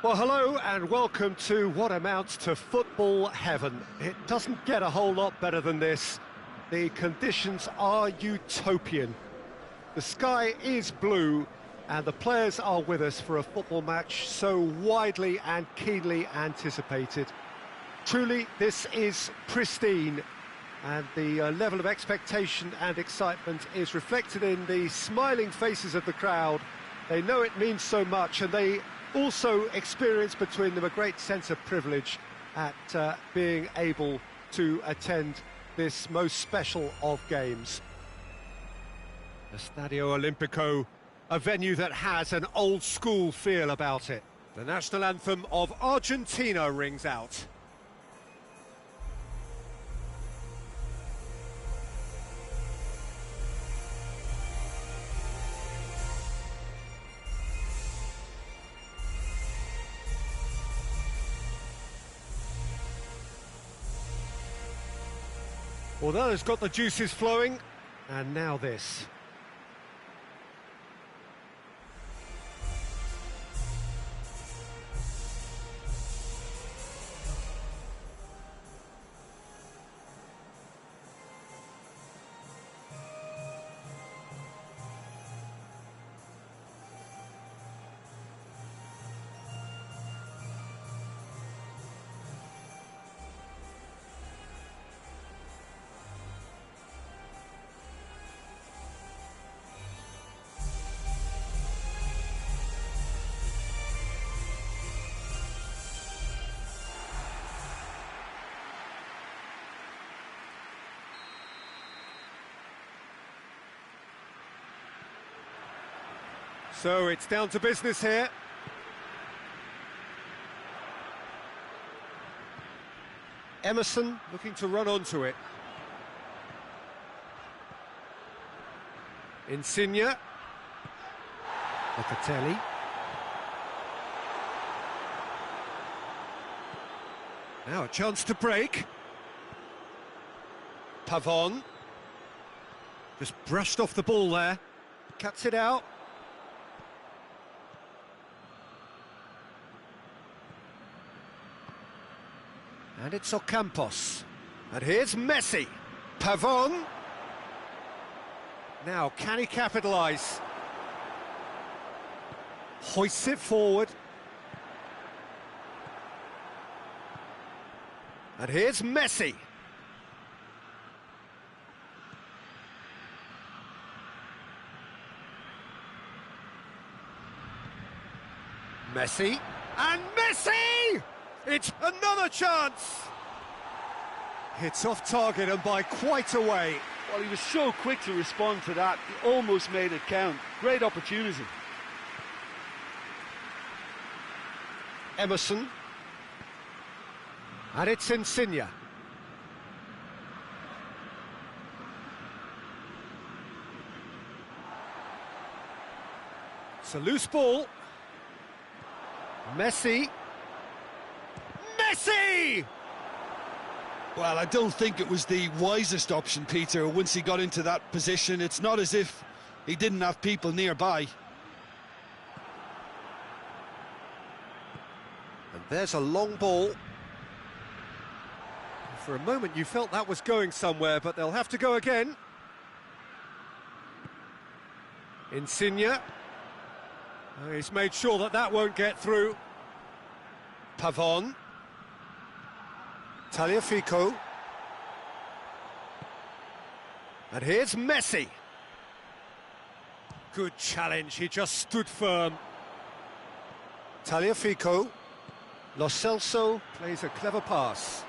Well, hello and welcome to what amounts to football heaven. It doesn't get a whole lot better than this. The conditions are utopian. The sky is blue and the players are with us for a football match so widely and keenly anticipated. Truly, this is pristine, and the level of expectation and excitement is reflected in the smiling faces of the crowd. They know it means so much, and they also experience between them a great sense of privilege at being able to attend this most special of games. The Stadio Olimpico, a venue that has an old-school feel about it. The national anthem of Argentina rings out. Well, that has got the juices flowing, and now this. So it's down to business here. Emerson looking to run onto it. Insigne. Locatelli. Now a chance to break. Pavon. Just brushed off the ball there. Cuts it out. And it's Ocampos. And here's Messi. Pavon. Now, can he capitalise? Hoists it forward. And here's Messi. Messi. And Messi! It's another chance! It's off target and by quite a way. Well, he was so quick to respond to that, he almost made it count. Great opportunity. Emerson. And it's Insigne. It's a loose ball. Messi. Messi! Well, I don't think it was the wisest option, Peter. Once he got into that position, it's not as if he didn't have people nearby. And there's a long ball. For a moment you felt that was going somewhere, but they'll have to go again. Insigne. He's made sure that that won't get through. Pavon. Tagliafico. And here's Messi. Good challenge, he just stood firm. Tagliafico. Lo Celso plays a clever pass.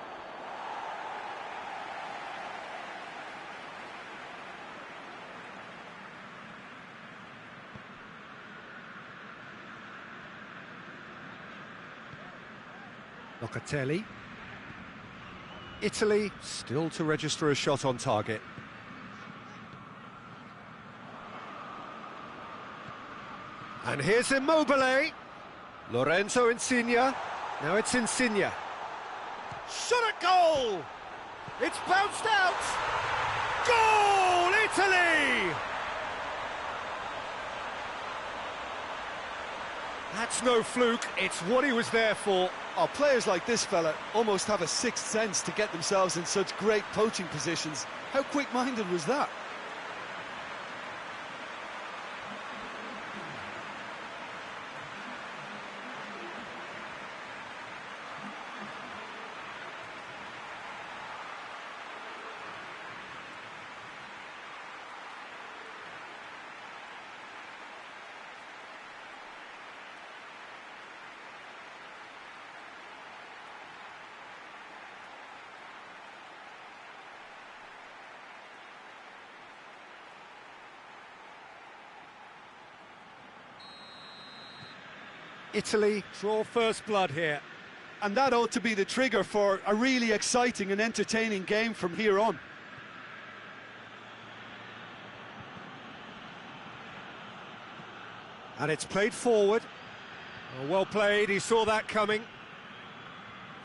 Locatelli. Italy still to register a shot on target. And here's Immobile. Lorenzo Insigne. Now it's Insigne. Shot at goal! It's bounced out! Goal, Italy! That's no fluke, it's what he was there for. Oh, players like this fella almost have a sixth sense to get themselves in such great poaching positions. How quick-minded was that? Italy draw first blood here. And that ought to be the trigger for a really exciting and entertaining game from here on. And it's played forward. Oh, well played, he saw that coming.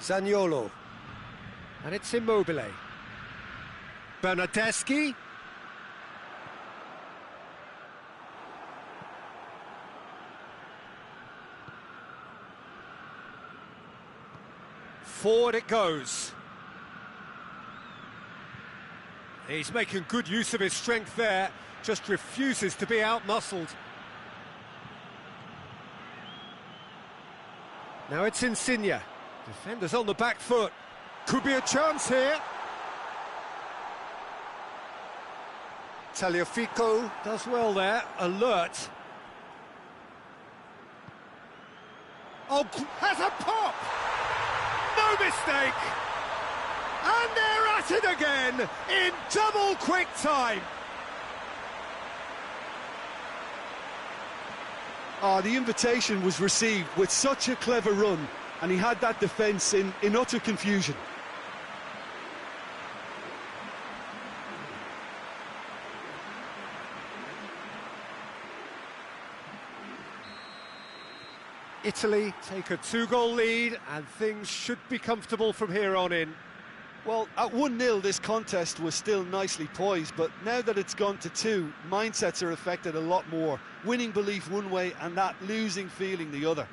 Zaniolo. And it's Immobile. Bernardeschi. Forward it goes. He's making good use of his strength there, just refuses to be out-muscled. Now it's Insigne. Defenders on the back foot. Could be a chance here. Tagliafico does well there, alert. Oh, has a pop! No mistake! And they're at it again in double quick time. Oh, the invitation was received with such a clever run, and he had that defence in utter confusion. Italy take a 2-goal lead, and things should be comfortable from here on in. Well, at 1-0 this contest was still nicely poised, but now that it's gone to 2, mindsets are affected a lot more. Winning belief one way and that losing feeling the other.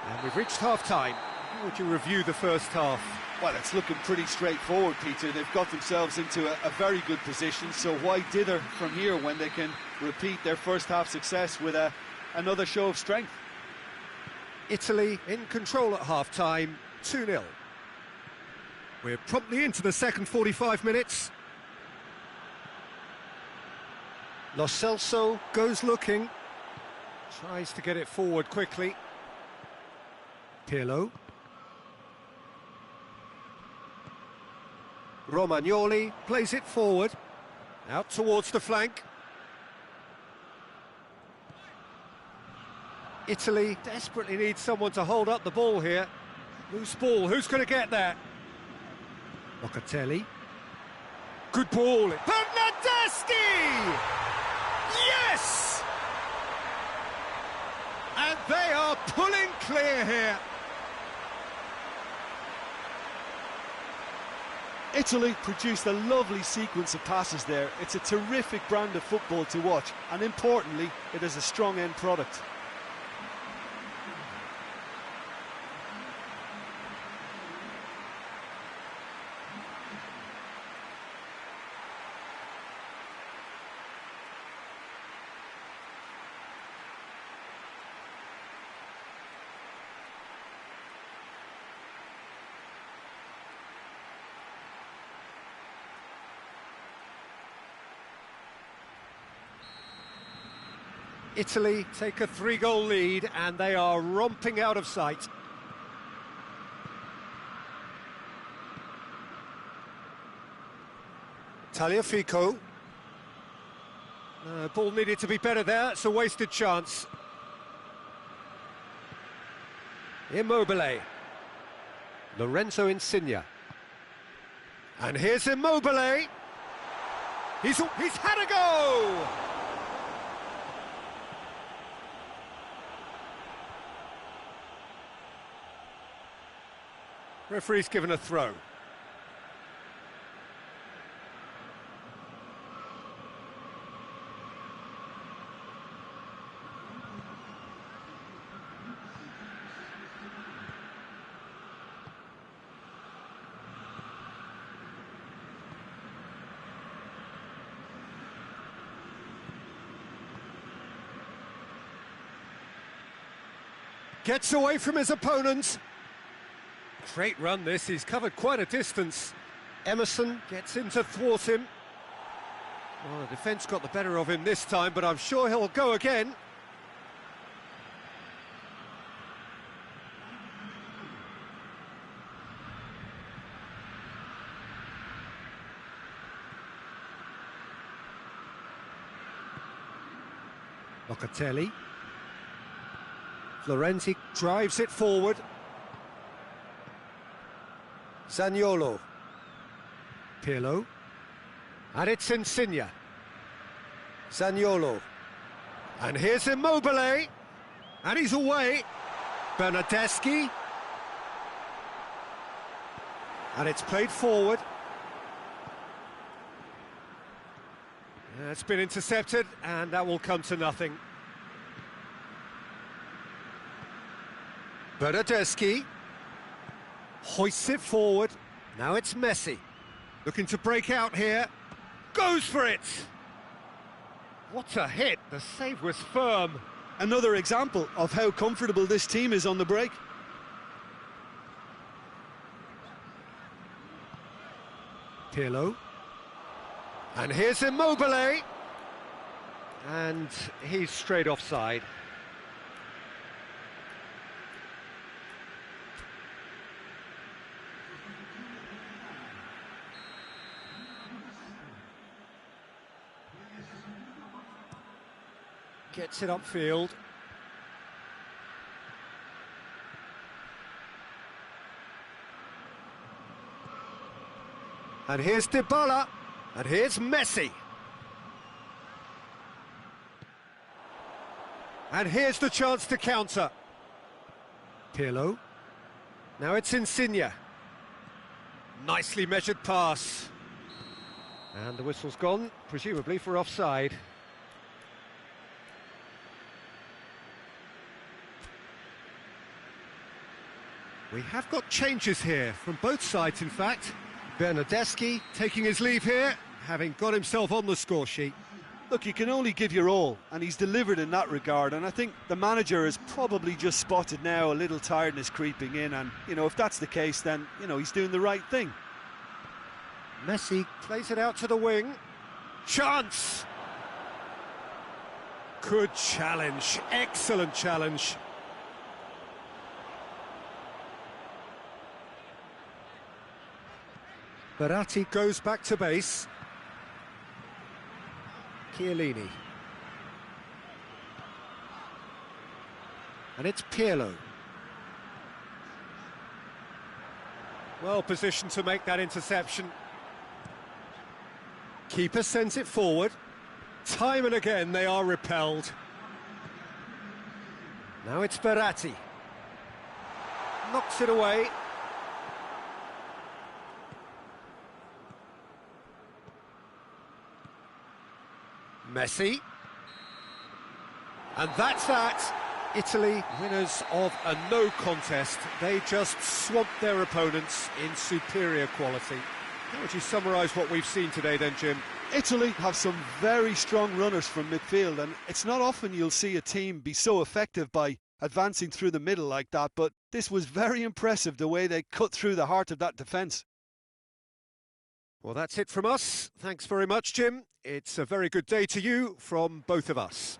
And we've reached half-time. How would you review the first half? Well, it's looking pretty straightforward, Peter. They've got themselves into a very good position, so why dither from here when they can repeat their first half success with another show of strength? Italy in control at half-time, 2-0. We're promptly into the second 45 minutes. Lo Celso goes looking. Tries to get it forward quickly. Pirlo. Romagnoli plays it forward, out towards the flank. Italy desperately needs someone to hold up the ball here. Loose ball, who's going to get that? Locatelli. Good ball. Bernardeschi! Yes! And they are pulling clear here. Italy produced a lovely sequence of passes there. It's a terrific brand of football to watch, and importantly, it is a strong end product. Italy take a 3-goal lead and they are romping out of sight. Tagliafico. Ball needed to be better there, it's a wasted chance. Immobile. Lorenzo Insigne. And here's Immobile. He's had a go! Referee's given a throw. Gets away from his opponent. Great run this, he's covered quite a distance. Emerson gets in to thwart him. Well, the defence got the better of him this time, but I'm sure he'll go again. Locatelli. Florenzi drives it forward. Zaniolo. Pirlo. And it's Insigne. Zaniolo. And here's Immobile. And he's away. Bernardeschi. And it's played forward. It's been intercepted, and that will come to nothing. Bernardeschi hoists it forward. Now it's Messi. Looking to break out here. Goes for it! What a hit! The save was firm. Another example of how comfortable this team is on the break. Pirlo. And here's Immobile. And he's straight offside. Gets it upfield. And here's Dybala. And here's Messi. And here's the chance to counter. Pirlo. Now it's Insigne. Nicely measured pass. And the whistle's gone, presumably for offside. We have got changes here, from both sides in fact. Bernardeschi taking his leave here, having got himself on the score sheet. Look, you can only give your all, and he's delivered in that regard, and I think the manager has probably just spotted now a little tiredness creeping in, and, you know, if that's the case, then, you know, he's doing the right thing. Messi plays it out to the wing. Chance! Good challenge, excellent challenge. Verratti goes back to base. Chiellini. And it's Pirlo. Well positioned to make that interception. Keeper sends it forward. Time and again they are repelled. Now it's Verratti. Knocks it away. Messi. And that's that. Italy, winners of a no contest. They just swamped their opponents in superior quality. How would you summarise what we've seen today then, Jim? Italy have some very strong runners from midfield, and it's not often you'll see a team be so effective by advancing through the middle like that, but this was very impressive, the way they cut through the heart of that defence. Well, that's it from us. Thanks very much, Jim. It's a very good day to you from both of us.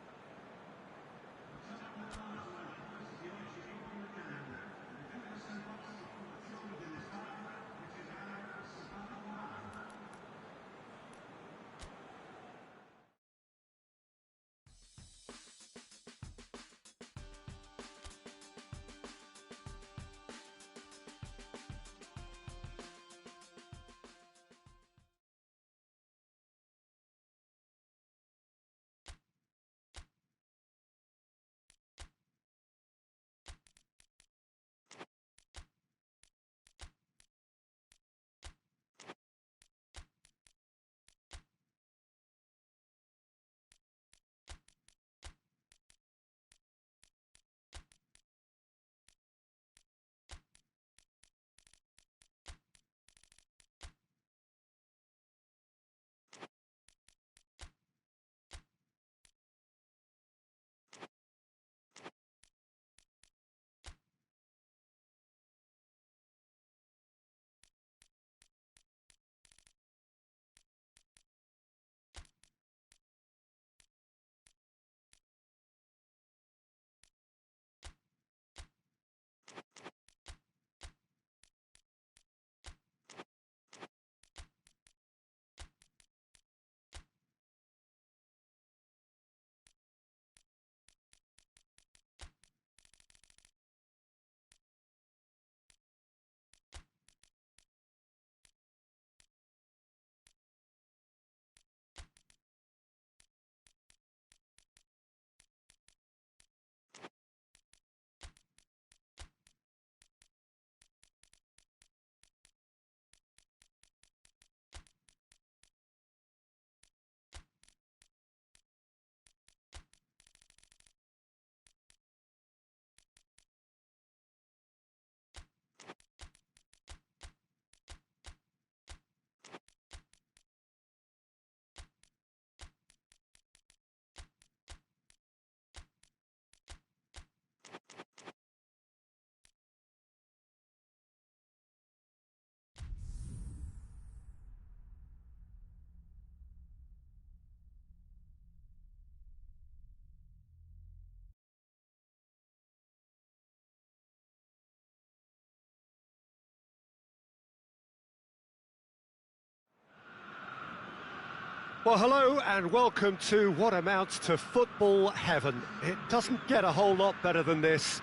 Well, hello and welcome to what amounts to football heaven. It doesn't get a whole lot better than this.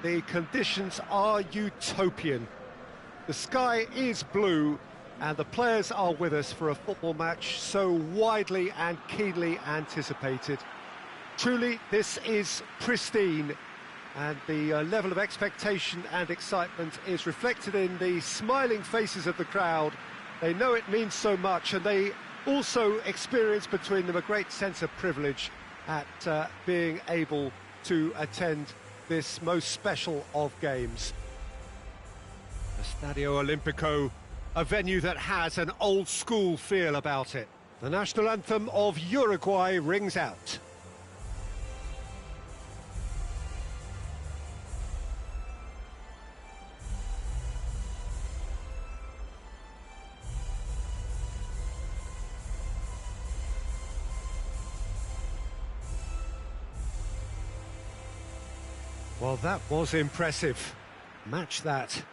The conditions are utopian. The sky is blue and the players are with us for a football match so widely and keenly anticipated. Truly, this is pristine, and the level of expectation and excitement is reflected in the smiling faces of the crowd. They know it means so much, and they also experience between them a great sense of privilege at being able to attend this most special of games. The Stadio Olimpico, a venue that has an old-school feel about it. The national anthem of Uruguay rings out. Well, that was impressive. Match that.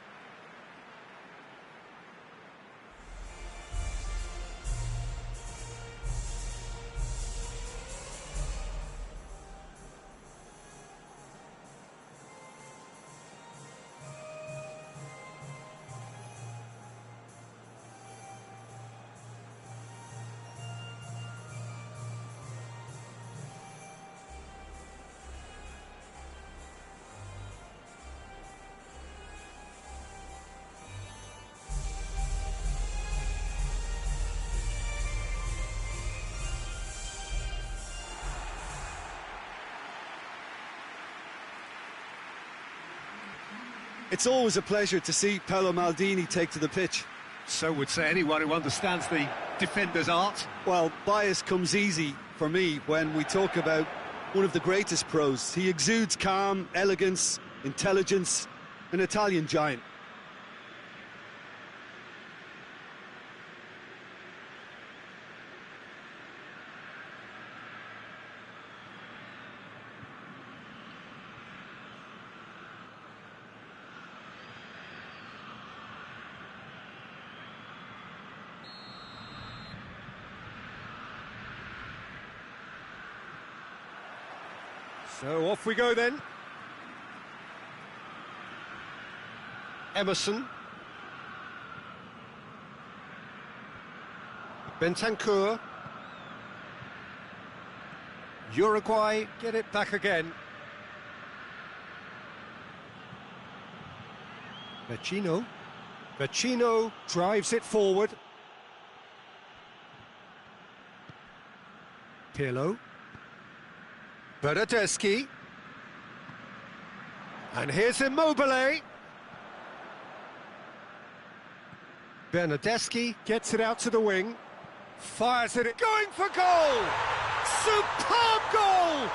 It's always a pleasure to see Paolo Maldini take to the pitch. So would say anyone who understands the defender's art. Well, bias comes easy for me when we talk about one of the greatest pros. He exudes calm, elegance, intelligence, an Italian giant. So off we go then. Emerson. Bentancur. Uruguay get it back again. Vecino. Vecino drives it forward. Pirlo. Bernardeschi. And here's Immobile. Bernardeschi gets it out to the wing. Fires it, going for goal! Superb goal!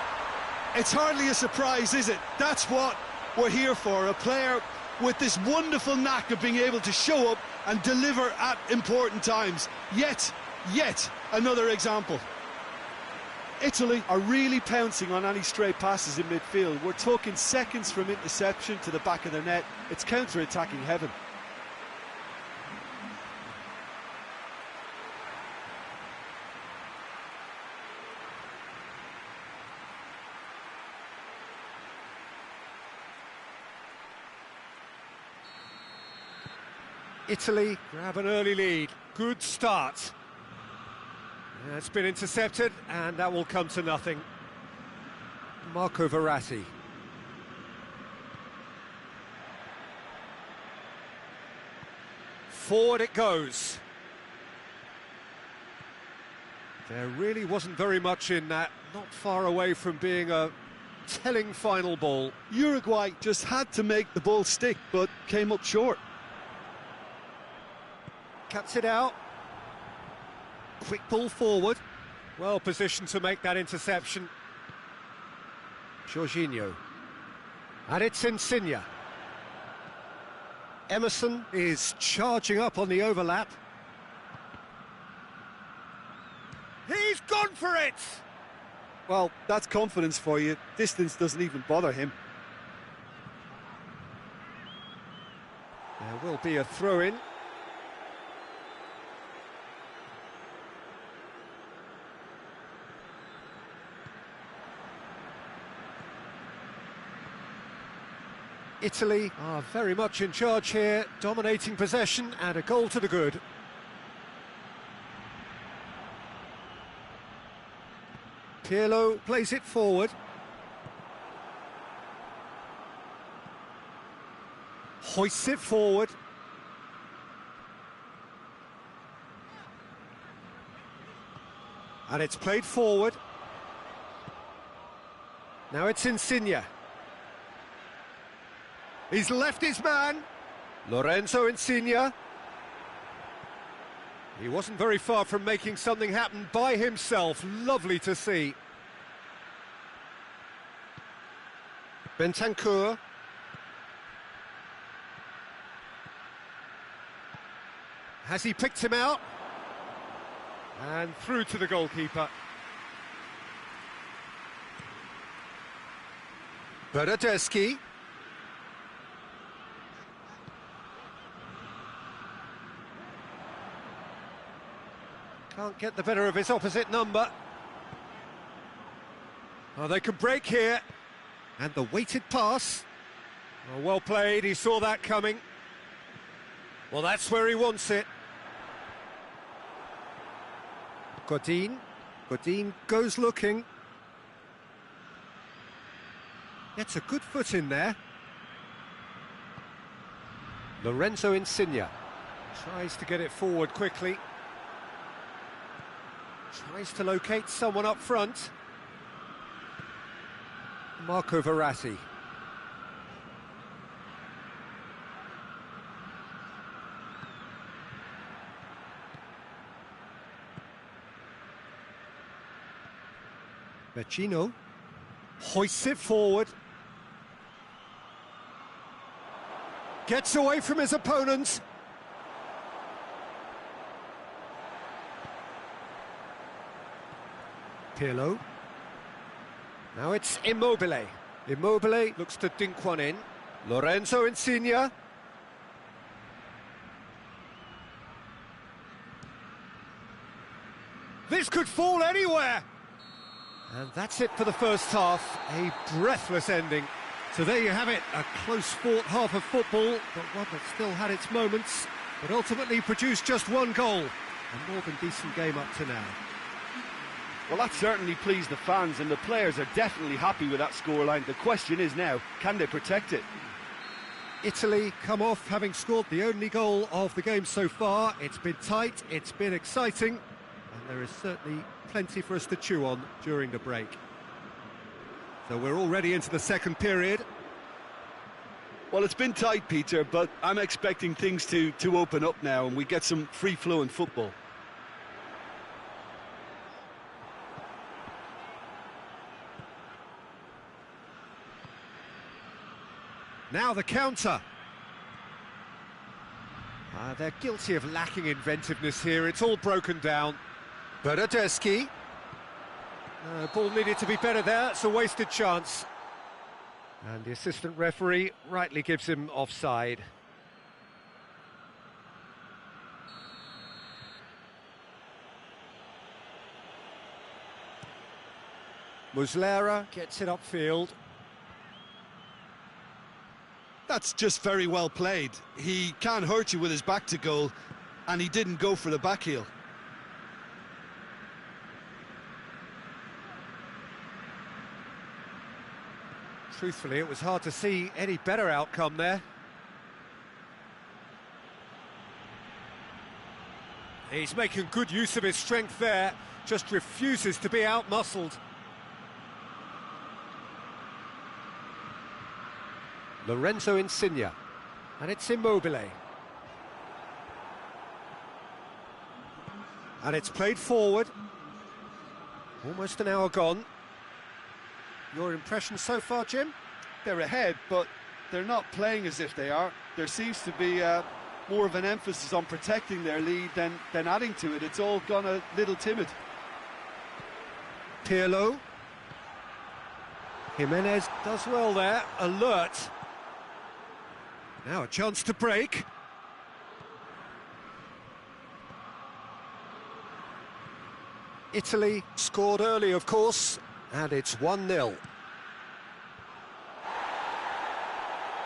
It's hardly a surprise, is it? That's what we're here for, a player with this wonderful knack of being able to show up and deliver at important times. Yet another example. Italy are really pouncing on any stray passes in midfield. We're talking seconds from interception to the back of the net. It's counter-attacking heaven. Italy grab an early lead. Good start. Yeah, it's been intercepted, and that will come to nothing. Marco Verratti. Forward it goes. There really wasn't very much in that, not far away from being a telling final ball. Uruguay just had to make the ball stick, but came up short. Cuts it out. Quick ball forward. Well positioned to make that interception. Jorginho. And it's Insigne. Emerson is charging up on the overlap. He's gone for it! Well, that's confidence for you. Distance doesn't even bother him. There will be a throw-in. Italy are very much in charge here, dominating possession and a goal to the good. Pirlo plays it forward. Hoists it forward. And it's played forward. Now it's Insigne. He's left his man. Lorenzo Insigne. He wasn't very far from making something happen by himself. Lovely to see. Bentancur. Has he picked him out? And through to the goalkeeper. Bernardeschi. Can't get the better of his opposite number. Oh, they can break here. And the weighted pass. Oh, well played, he saw that coming. Well, that's where he wants it. Godin. Godin goes looking. Gets a good foot in there. Lorenzo Insigne. Tries to get it forward quickly. Tries to locate someone up front. Marco Verratti. Vecino hoists it forward. Gets away from his opponents. Pirlo. Now it's Immobile. Immobile looks to dink one in. Lorenzo Insigne. This could fall anywhere. And that's it for the first half. A breathless ending. So there you have it, a close-fought half of football, but one that still had its moments, but ultimately produced just one goal. A more than decent game up to now. Well, that certainly pleased the fans, and the players are definitely happy with that scoreline. The question is now, can they protect it? Italy come off having scored the only goal of the game so far. It's been tight, it's been exciting, and there is certainly plenty for us to chew on during the break. So we're already into the second period. Well, it's been tight, Peter, but I'm expecting things to open up now and we get some free-flowing football. Now the counter. They're guilty of lacking inventiveness here. It's all broken down. Bernardeschi. Ball needed to be better there. It's a wasted chance. And the assistant referee rightly gives him offside. Muslera gets it upfield. That's just very well played. He can't hurt you with his back to goal, and he didn't go for the back heel. Truthfully, it was hard to see any better outcome there. He's making good use of his strength there, just refuses to be out-muscled. Lorenzo Insigne, and it's Immobile. And it's played forward. Almost an hour gone. Your impression so far, Jim? They're ahead, but they're not playing as if they are. There seems to be more of an emphasis on protecting their lead than adding to it. It's all gone a little timid. Pirlo. Jimenez does well there, alert. Now a chance to break. Italy scored early, of course, and it's 1-0.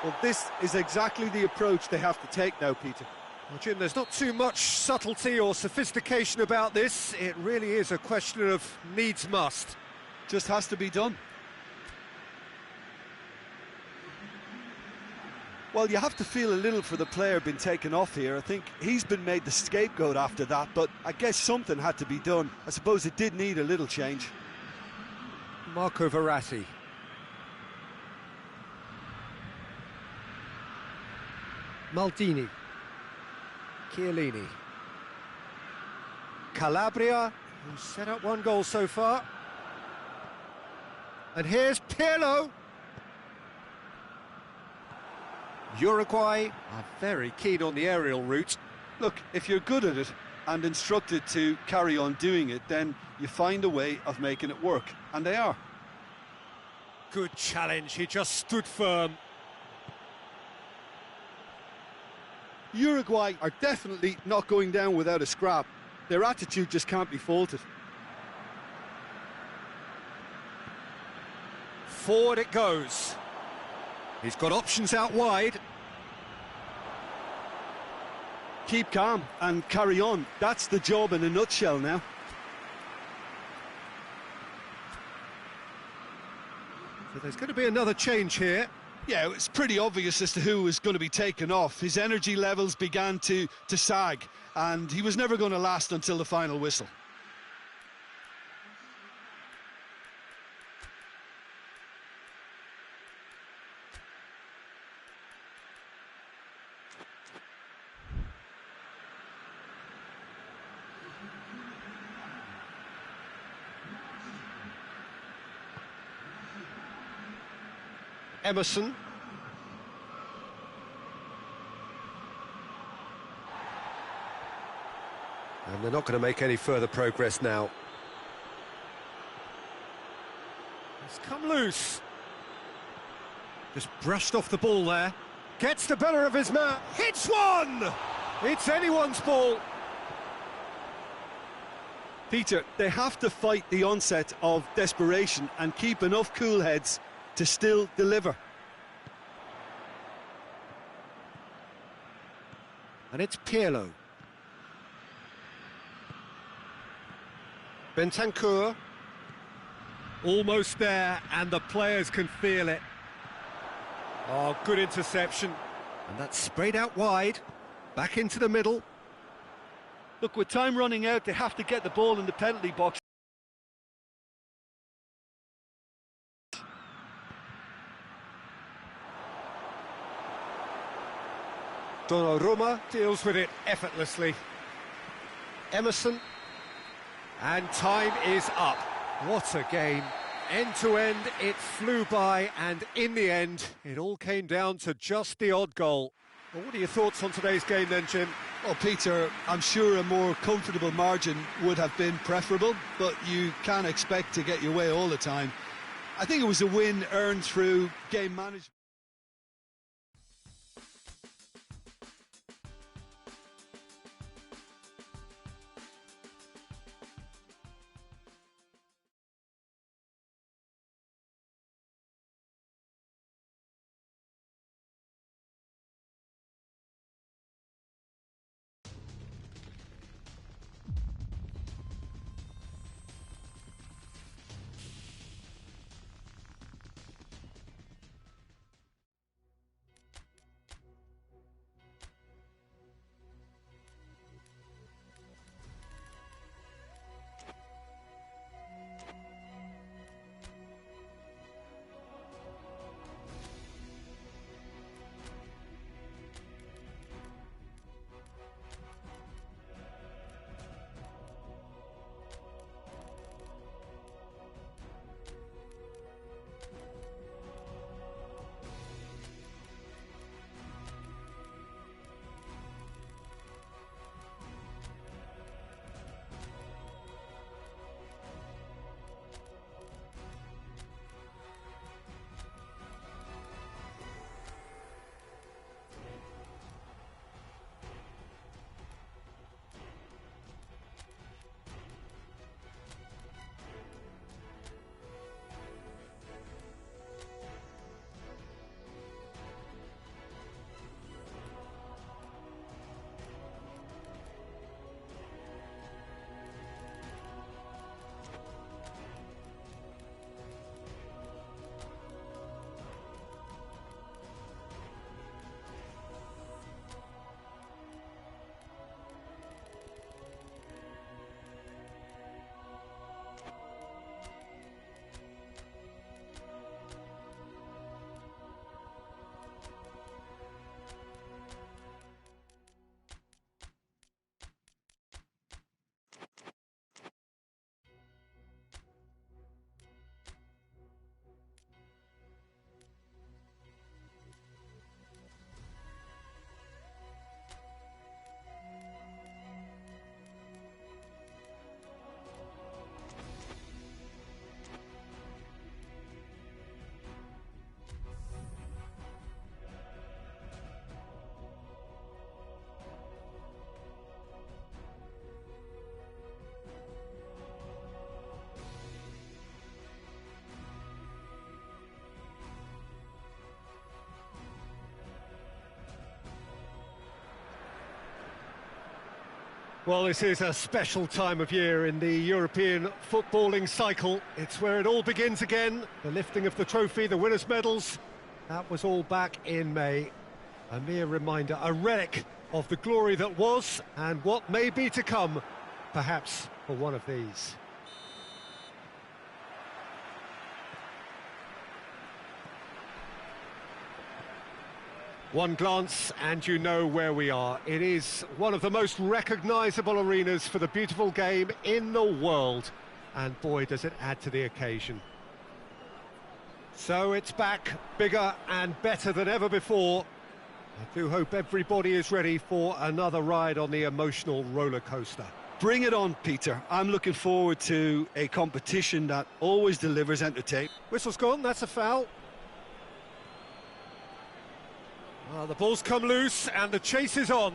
Well, this is exactly the approach they have to take now, Peter. Well, Jim, there's not too much subtlety or sophistication about this. It really is a question of needs must. Just has to be done. Well, you have to feel a little for the player being taken off here. I think he's been made the scapegoat after that, but I guess something had to be done. I suppose it did need a little change. Marco Verratti. Maldini. Chiellini. Calabria, who's set up one goal so far. And here's Pirlo. Uruguay are very keen on the aerial route. Look, if you're good at it and instructed to carry on doing it, then you find a way of making it work, and they are. Good challenge, he just stood firm. Uruguay are definitely not going down without a scrap. Their attitude just can't be faulted. Forward it goes. He's got options out wide. Keep calm and carry on. That's the job in a nutshell now. So there's going to be another change here. Yeah, it's pretty obvious as to who was going to be taken off. His energy levels began to sag, and he was never going to last until the final whistle. Emerson. And they're not going to make any further progress now. He's come loose. Just brushed off the ball there. Gets the better of his man. Hits one! It's anyone's ball. Peter, they have to fight the onset of desperation and keep enough cool heads to still deliver. And it's Pirlo. Bentancur. Almost there, and the players can feel it. Oh, good interception. And that's sprayed out wide. Back into the middle. Look, with time running out, they have to get the ball in the penalty box. Donnarumma deals with it effortlessly. Emerson. And time is up. What a game. End to end, it flew by, and in the end, it all came down to just the odd goal. Well, what are your thoughts on today's game then, Jim? Well, Peter, I'm sure a more comfortable margin would have been preferable, but you can't expect to get your way all the time. I think it was a win earned through game management. Well, this is a special time of year in the European footballing cycle. It's where it all begins again. The lifting of the trophy, the winners' medals. That was all back in May. A mere reminder, a relic of the glory that was and what may be to come, perhaps for one of these. One glance and you know where we are. It is one of the most recognisable arenas for the beautiful game in the world. And boy, does it add to the occasion. So it's back, bigger and better than ever before. I do hope everybody is ready for another ride on the emotional roller coaster. Bring it on, Peter. I'm looking forward to a competition that always delivers entertainment. Whistle's gone, that's a foul. Well, the ball's come loose and the chase is on.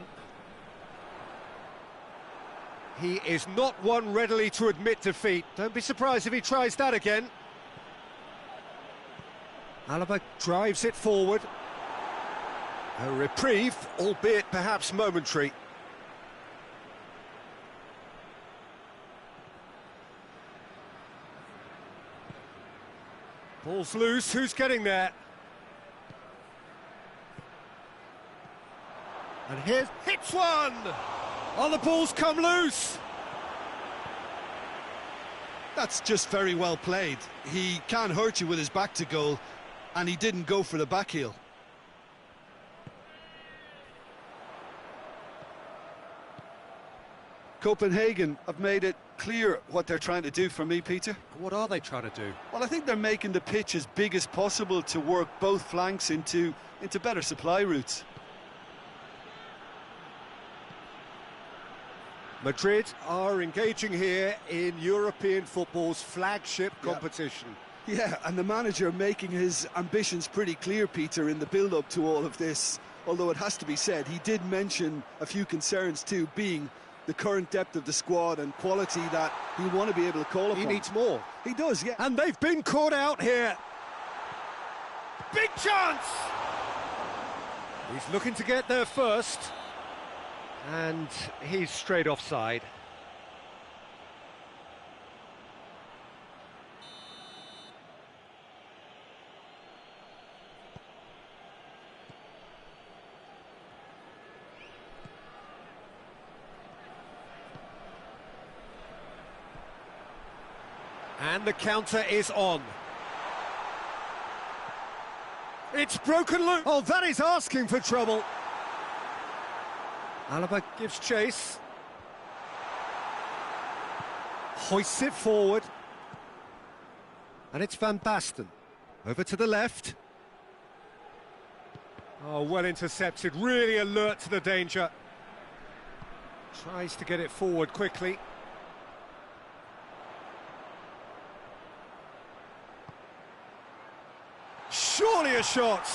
He is not one readily to admit defeat. Don't be surprised if he tries that again. Alaba drives it forward. A reprieve, albeit perhaps momentary. Ball's loose, who's getting there? And here's hits one! Oh, the ball's come loose! That's just very well played. He can't hurt you with his back to goal, and he didn't go for the back heel. Copenhagen have made it clear what they're trying to do for me, Peter. What are they trying to do? Well, I think they're making the pitch as big as possible to work both flanks into better supply routes. Madrid are engaging here in European football's flagship competition. Yeah, and the manager making his ambitions pretty clear, Peter, in the build-up to all of this. Although it has to be said, he did mention a few concerns too, being the current depth of the squad and quality that he'll want to be able to call upon. He needs more. He does, yeah. And they've been caught out here. Big chance! He's looking to get there first. And he's straight offside. And the counter is on. It's broken loose. Oh, that is asking for trouble. Alaba gives chase. Hoists it forward. And it's Van Basten. Over to the left. Oh, well intercepted. Really alert to the danger. Tries to get it forward quickly. Surely a shot.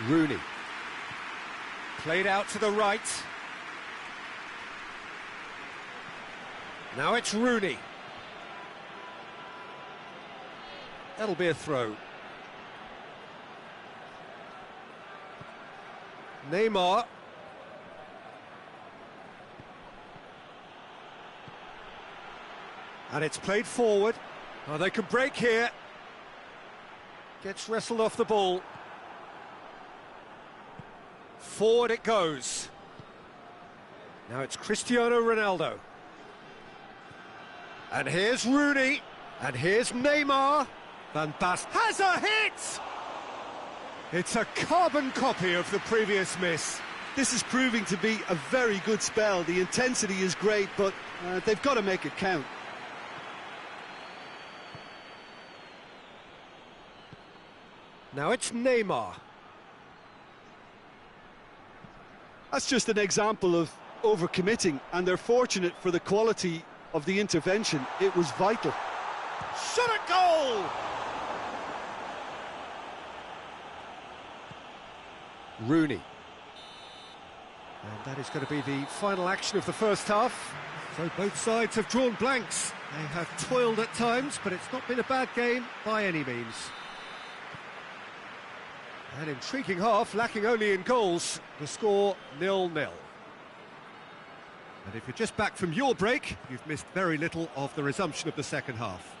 Rooney. Played out to the right. Now it's Rooney. That'll be a throw. Neymar. And it's played forward. Oh, they can break here. Gets wrestled off the ball. Forward it goes. Now it's Cristiano Ronaldo. And here's Rooney. And here's Neymar. Van Basten has a hit! It's a carbon copy of the previous miss. This is proving to be a very good spell. The intensity is great, but they've got to make it count. Now it's Neymar. That's just an example of overcommitting, and they're fortunate for the quality of the intervention. It was vital. Shot at goal! Rooney. And that is going to be the final action of the first half. So both sides have drawn blanks. They have toiled at times, but it's not been a bad game by any means. An intriguing half, lacking only in goals. The score 0-0. And if you're just back from your break, you've missed very little of the resumption of the second half.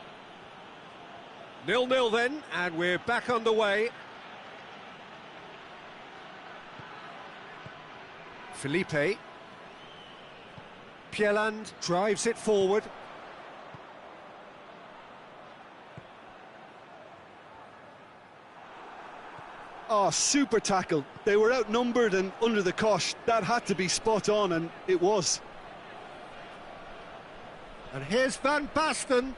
0-0 then, and we're back underway. Felipe. Pieland drives it forward. Oh, super tackle. They were outnumbered and under the cosh. That had to be spot on, and it was. And here's Van Basten.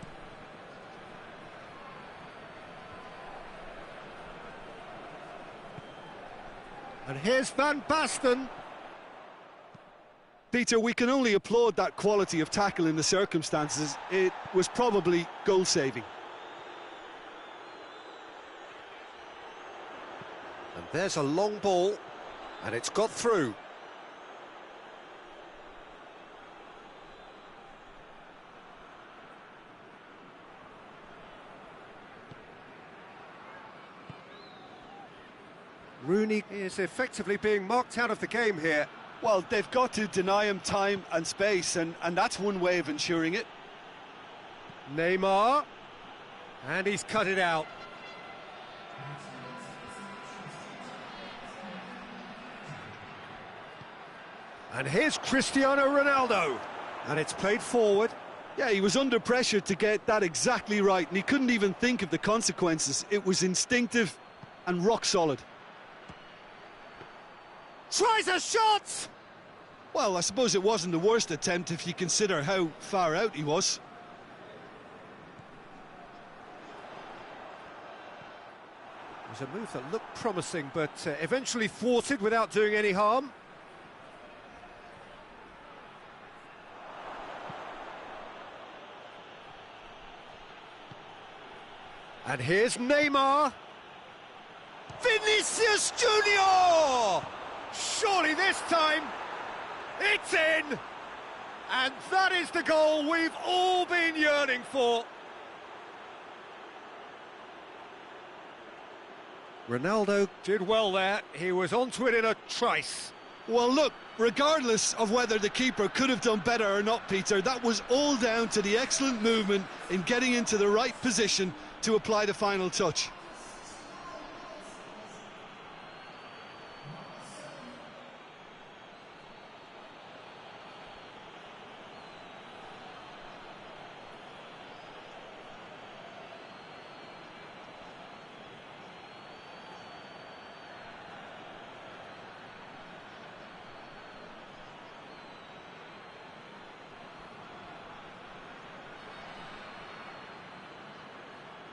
And here's Van Basten. Peter, we can only applaud that quality of tackle in the circumstances. It was probably goal-saving. And there's a long ball, and it's got through. Rooney is effectively being marked out of the game here. Well, they've got to deny him time and space, and that's one way of ensuring it. Neymar, and he's cut it out. And here's Cristiano Ronaldo, and it's played forward. Yeah, he was under pressure to get that exactly right, and he couldn't even think of the consequences. It was instinctive and rock solid. Tries a shot! Well, I suppose it wasn't the worst attempt if you consider how far out he was. It was a move that looked promising, but eventually thwarted without doing any harm. And here's Neymar. Vinicius Junior! Surely this time, it's in! And that is the goal we've all been yearning for. Ronaldo did well there. He was onto it in a trice. Well, look, regardless of whether the keeper could have done better or not, Peter, that was all down to the excellent movement in getting into the right position to apply the final touch.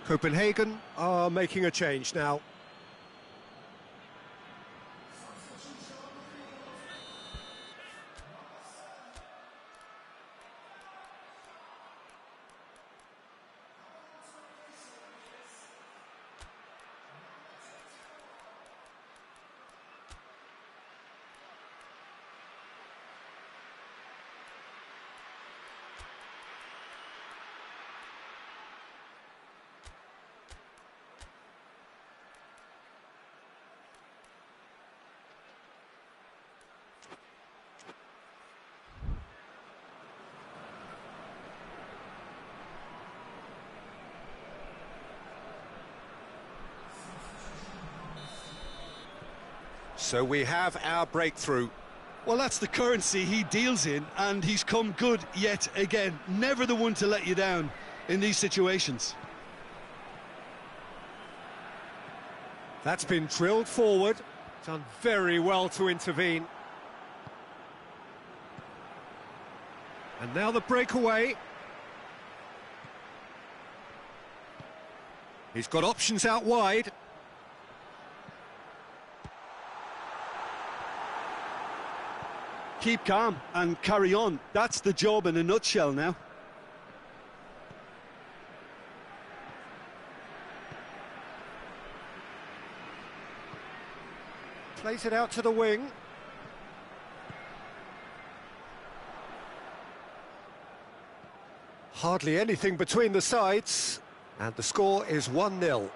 Copenhagen are making a change now. So we have our breakthrough. Well, that's the currency he deals in, and he's come good yet again. Never the one to let you down in these situations. That's been drilled forward. Done very well to intervene. And now the breakaway. He's got options out wide. Keep calm and carry on. That's the job in a nutshell now. Plays it out to the wing. Hardly anything between the sides, and the score is 1-0.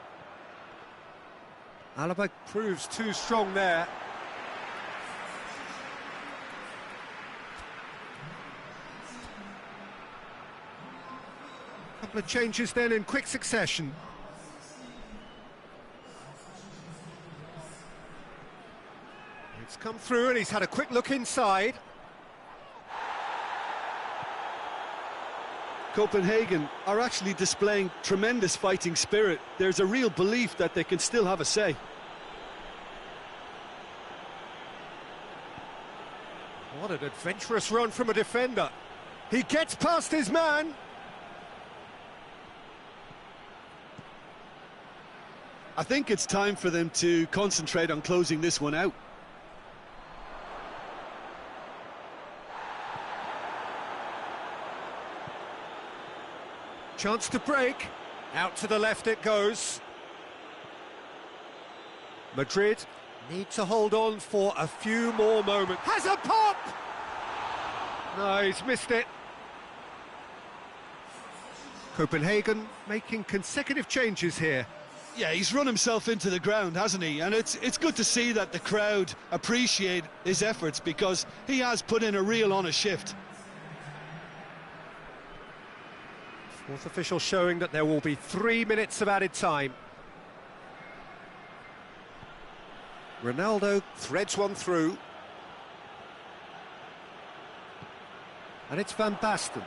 Alaba proves too strong there. Couple of changes then in quick succession. It's come through and he's had a quick look inside. Copenhagen are actually displaying tremendous fighting spirit. There's a real belief that they can still have a say. What an adventurous run from a defender. He gets past his man. I think it's time for them to concentrate on closing this one out. Chance to break. Out to the left it goes. Madrid need to hold on for a few more moments. Has a pop! No, he's missed it. Copenhagen making consecutive changes here. Yeah, he's run himself into the ground, hasn't he? And it's good to see that the crowd appreciate his efforts, because he has put in a real honest shift. Fourth official showing that there will be 3 minutes of added time. Ronaldo threads one through. And it's Van Basten.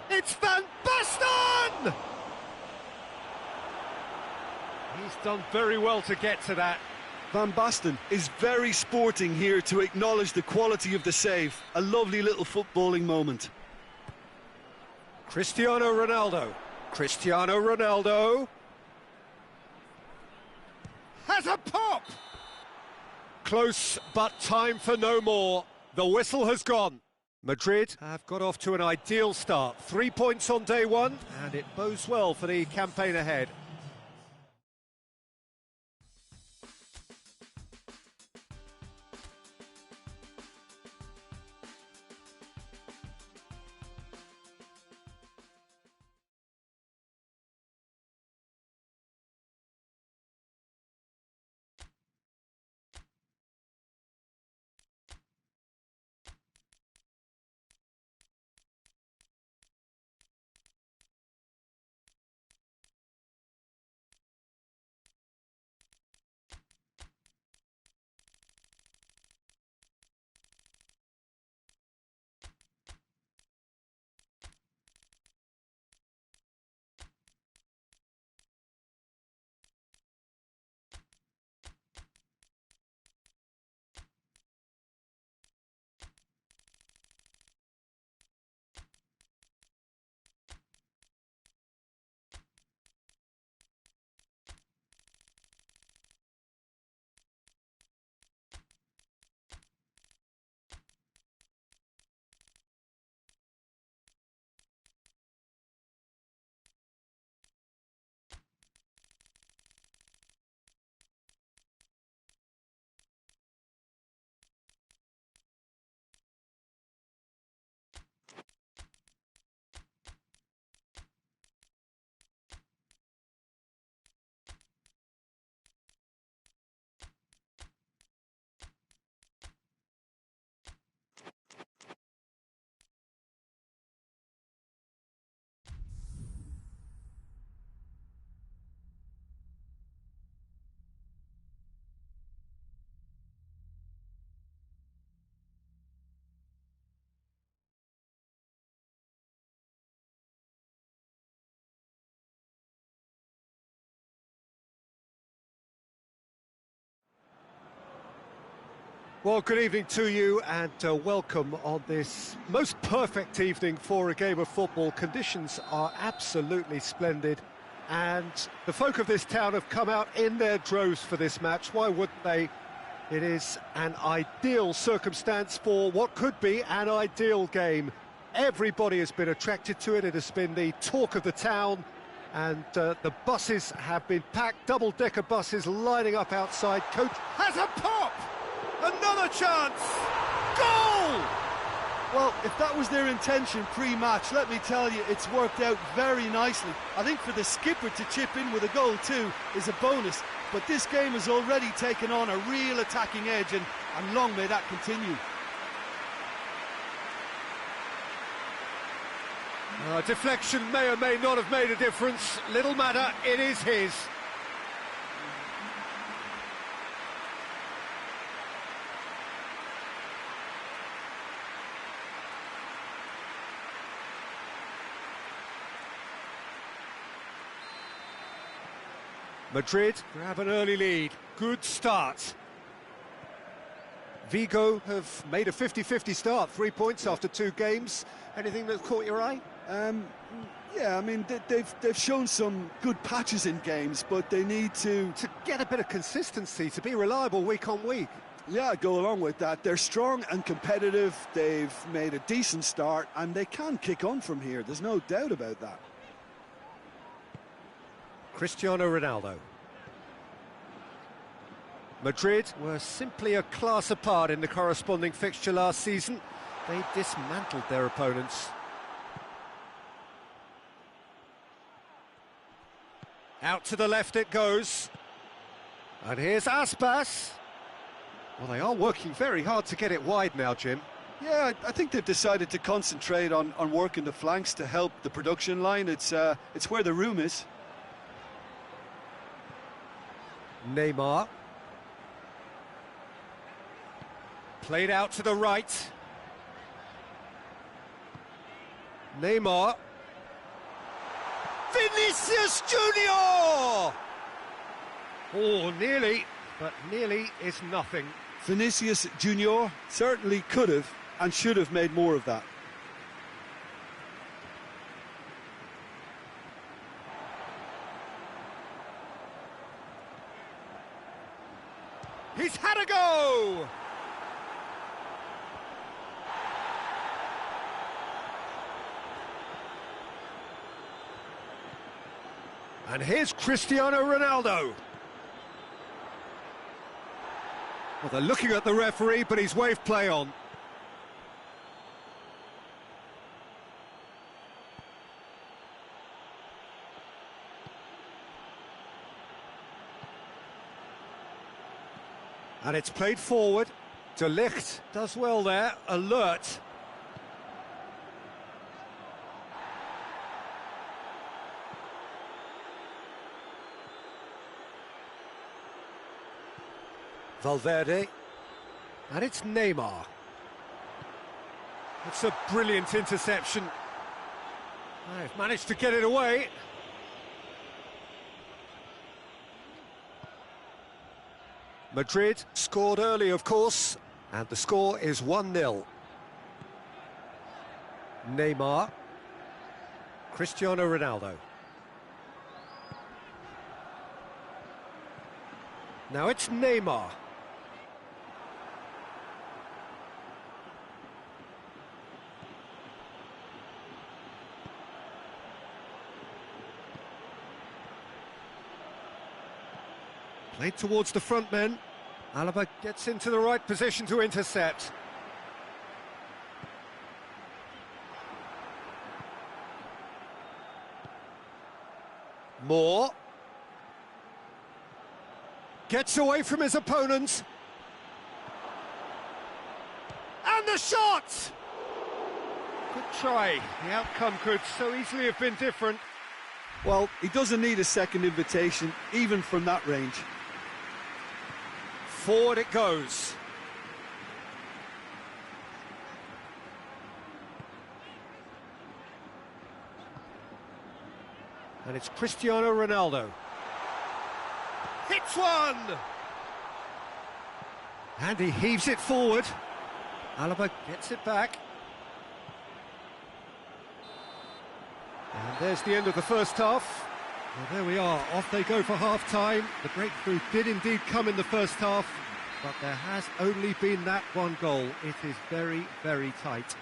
It's Van Basten! He's done very well to get to that. Van Basten is very sporting here to acknowledge the quality of the save. A lovely little footballing moment. Cristiano Ronaldo. Cristiano Ronaldo. Has a pop! Close, but time for no more. The whistle has gone. Madrid have got off to an ideal start. 3 points on day one, and it bodes well for the campaign ahead. Well, good evening to you, and welcome on this most perfect evening for a game of football. Conditions are absolutely splendid, and the folk of this town have come out in their droves for this match. Why wouldn't they? It is an ideal circumstance for what could be an ideal game. Everybody has been attracted to it. It has been the talk of the town, and the buses have been packed, double-decker buses lining up outside. Coach has a pop! Another chance! Goal! Well, if that was their intention pre-match, let me tell you, it's worked out very nicely. I think for the skipper to chip in with a goal too is a bonus, but this game has already taken on a real attacking edge, and long may that continue. Deflection may or may not have made a difference. Little matter, it is his. Madrid grab an early lead. Good start. Vigo have made a 50-50 start. 3 points after 2 games. Anything that's caught your eye? Yeah, I mean, they've shown some good patches in games, but they need to get a bit of consistency, to be reliable week on week. Yeah, go along with that. They're strong and competitive. They've made a decent start, and they can kick on from here. There's no doubt about that. Cristiano Ronaldo. Madrid were simply a class apart in the corresponding fixture last season. They dismantled their opponents. Out to the left it goes. And here's Aspas. Well, they are working very hard to get it wide now, Jim. Yeah, I think they've decided to concentrate on working the flanks to help the production line. It's where the room is. Neymar. Played out to the right. Neymar. Vinicius Junior! Oh, nearly, but nearly is nothing. Vinicius Junior certainly could have and should have made more of that. He's had a go! And here's Cristiano Ronaldo. Well, they're looking at the referee, but he's waved play on. And it's played forward. De Ligt does well there, alert. Valverde, and it's Neymar. It's a brilliant interception. They've managed to get it away. Madrid scored early, of course, and the score is 1-0. Neymar, Cristiano Ronaldo. Now it's Neymar. Played towards the front men. Alaba gets into the right position to intercept. Moore. Gets away from his opponent. And the shot! Good try. The outcome could so easily have been different. Well, he doesn't need a second invitation, even from that range. Forward it goes. And it's Cristiano Ronaldo. Hits one! And he heaves it forward. Alaba gets it back. And there's the end of the first half. Well, there we are, off they go for half-time. The breakthrough did indeed come in the first half, but there has only been that one goal. It is very, very tight.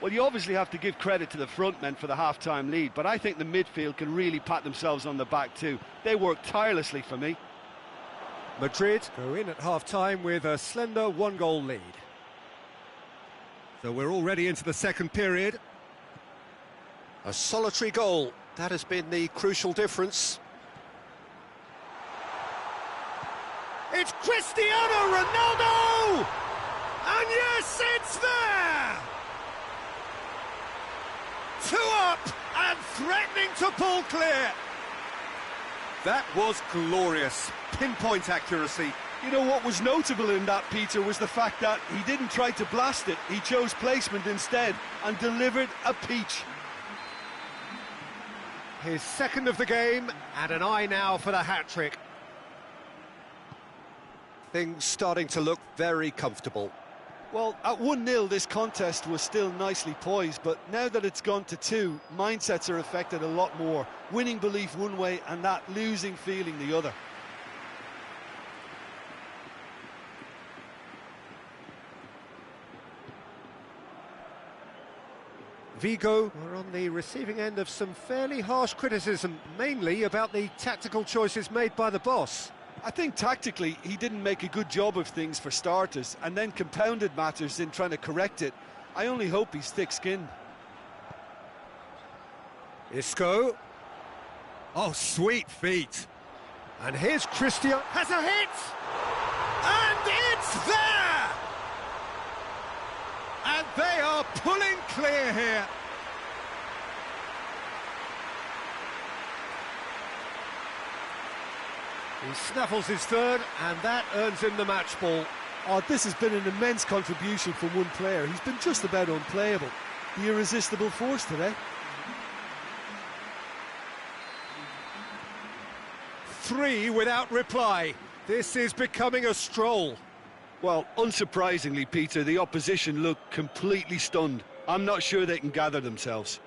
Well, you obviously have to give credit to the front men for the half-time lead, but I think the midfield can really pat themselves on the back too. They work tirelessly for me. Madrid go in at half-time with a slender one-goal lead. So we're already into the second period. A solitary goal, that has been the crucial difference. It's Cristiano Ronaldo! And yes, it's there! 2 up and threatening to pull clear. That was glorious. Pinpoint accuracy. You know what was notable in that, Peter, was the fact that he didn't try to blast it. He chose placement instead and delivered a peach. His second of the game, and an eye now for the hat-trick. Things starting to look very comfortable. Well, at 1-0 this contest was still nicely poised, but now that it's gone to 2, mindsets are affected a lot more. Winning belief one way and that losing feeling the other. Vigo were on the receiving end of some fairly harsh criticism, mainly about the tactical choices made by the boss. I think tactically he didn't make a good job of things for starters, and then compounded matters in trying to correct it. I only hope he's thick-skinned. Isco. Oh, sweet feet. And here's Cristiano. Has a hit! And it's there! And they are pulling clear here. He snaffles his third, and that earns him the match ball. Oh, this has been an immense contribution from one player. He's been just about unplayable. The irresistible force today. 3 without reply. This is becoming a stroll. Well, unsurprisingly, Peter, the opposition look completely stunned. I'm not sure they can gather themselves.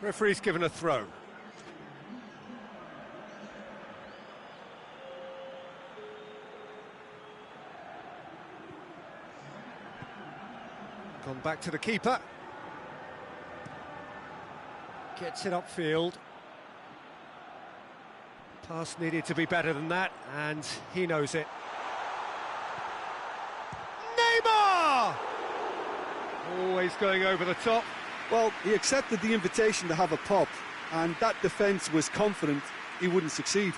Referee's given a throw. Gone back to the keeper. Gets it upfield. Pass needed to be better than that, and he knows it. Neymar! Always going over the top. Well, he accepted the invitation to have a pop, and that defence was confident he wouldn't succeed.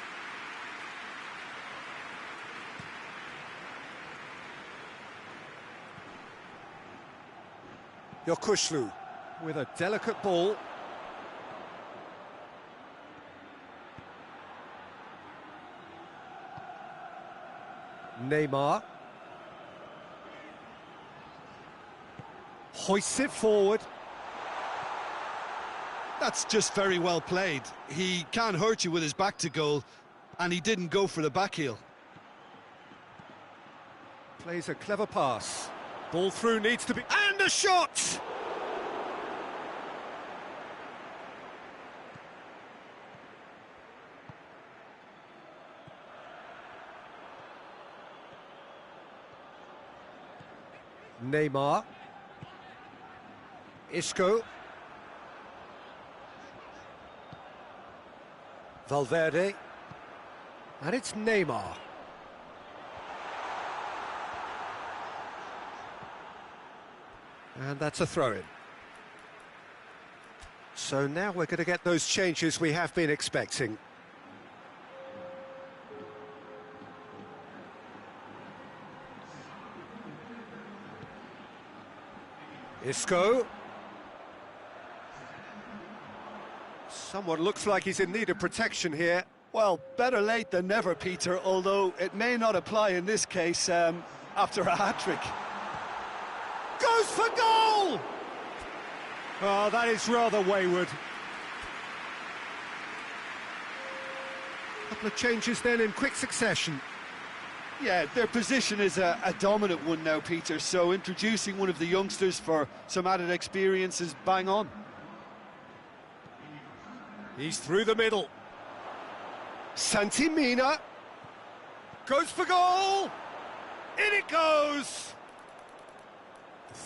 Yokushlu with a delicate ball. Neymar hoists it forward. That's just very well played. He can't hurt you with his back to goal, and he didn't go for the back heel. Plays a clever pass. Ball through needs to be... And a shot! Neymar. Isco. Valverde. And it's Neymar. And that's a throw-in. So now we're going to get those changes we have been expecting. Isco. Someone looks like he's in need of protection here. Well, better late than never, Peter, although it may not apply in this case after a hat-trick. Goes for goal! Oh, that is rather wayward. Couple of changes then in quick succession. Yeah, their position is a dominant one now, Peter, so introducing one of the youngsters for some added experience is bang on. He's through the middle. Santi Mina goes for goal! In it goes!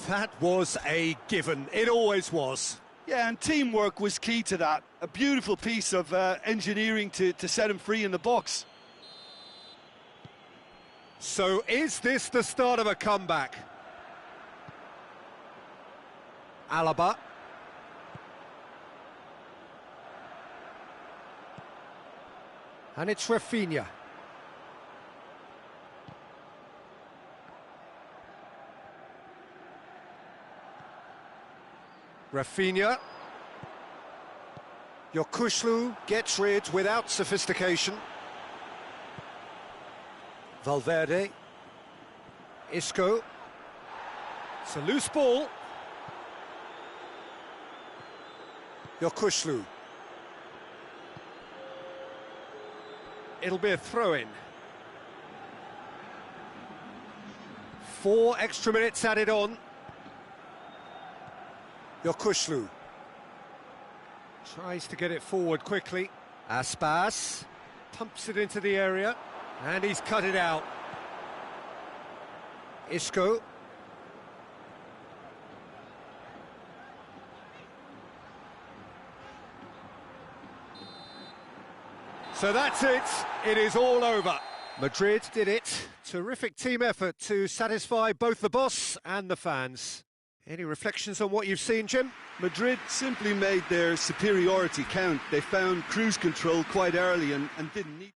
That was a given. It always was. Yeah, and teamwork was key to that. A beautiful piece of engineering to set him free in the box. So is this the start of a comeback? Alaba. And it's Rafinha. Rafinha. Yokushlu gets rid without sophistication. Valverde. Isco. It's a loose ball. Yokushlu. It'll be a throw-in. 4 extra minutes added on. Yokushlu. Tries to get it forward quickly. Aspas. Pumps it into the area. And he's cut it out. Isco. So that's it. It is all over. Madrid did it. Terrific team effort to satisfy both the boss and the fans. Any reflections on what you've seen, Jim? Madrid simply made their superiority count. They found cruise control quite early and didn't need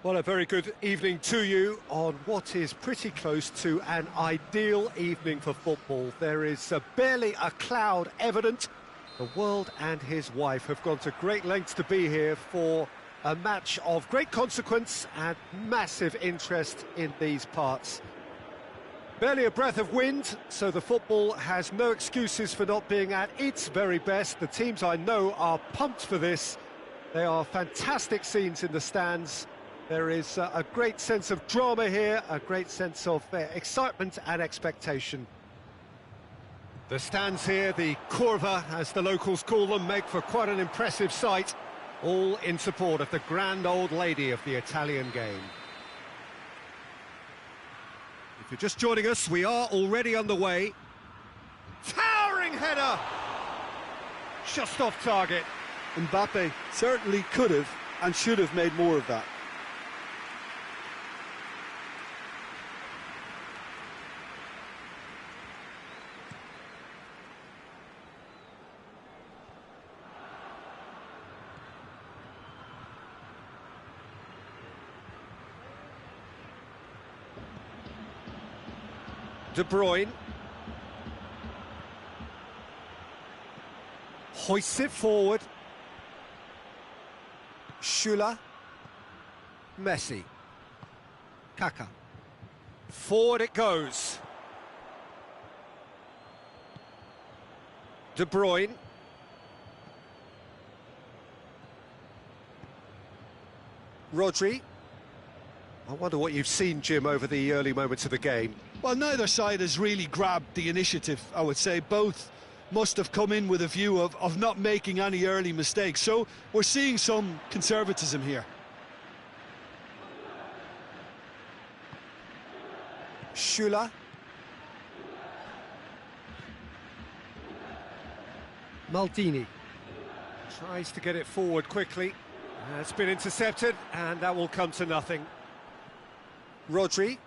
Well, a very good evening to you on what is pretty close to an ideal evening for football. There is barely a cloud evident. The world and his wife have gone to great lengths to be here for a match of great consequence and massive interest in these parts. Barely a breath of wind, so the football has no excuses for not being at its very best. The teams I know are pumped for this. They are fantastic scenes in the stands. There is a great sense of drama here, a great sense of excitement and expectation. The stands here, the curva, as the locals call them, make for quite an impressive sight, all in support of the grand old lady of the Italian game. If you're just joining us, we are already underway. Towering header! Just off target. Mbappe certainly could have and should have made more of that. De Bruyne. Hoists it forward. Schüller. Messi. Kaka. Forward it goes. De Bruyne. Rodri. I wonder what you've seen, Jim, over the early moments of the game. Well, neither side has really grabbed the initiative, I would say. Both must have come in with a view of not making any early mistakes. So we're seeing some conservatism here. Schüller. Maldini. Tries to get it forward quickly. It's been intercepted, and that will come to nothing. Rodri.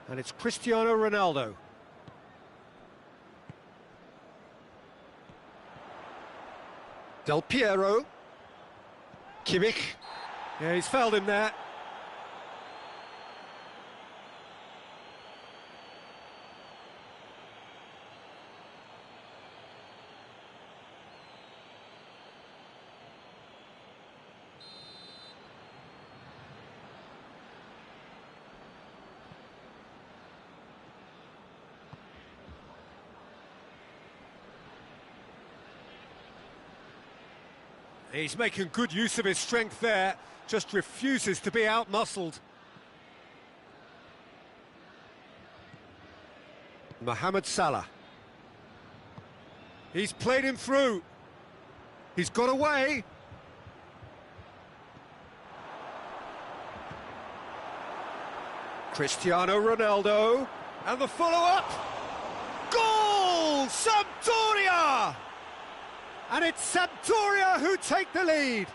And it's Cristiano Ronaldo. Del Piero. Kimmich. Yeah, he's fouled him there. He's making good use of his strength there, just refuses to be out-muscled. Mohamed Salah. He's played him through. He's got away. Cristiano Ronaldo. And the follow-up. Goal! Sampdoria! And it's Sampdoria who take the lead.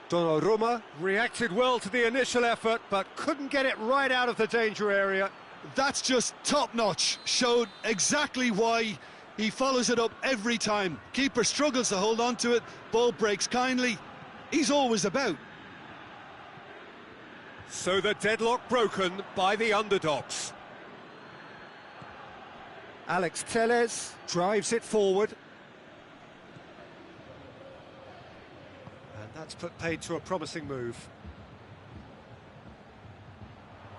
Donnarumma reacted well to the initial effort, but couldn't get it right out of the danger area. That's just top-notch. Showed exactly why he follows it up every time. Keeper struggles to hold on to it, ball breaks kindly. He's always about. So the deadlock broken by the underdogs. Alex Telles drives it forward. And that's put paid to a promising move.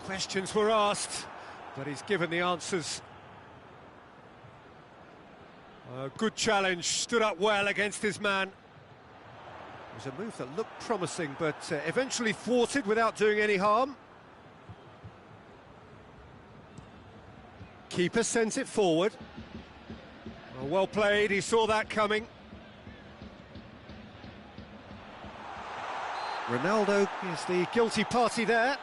Questions were asked, but he's given the answers. A good challenge, stood up well against his man. It was a move that looked promising, but eventually thwarted without doing any harm. Keeper sends it forward. Well played, he saw that coming. Ronaldo is the guilty party there.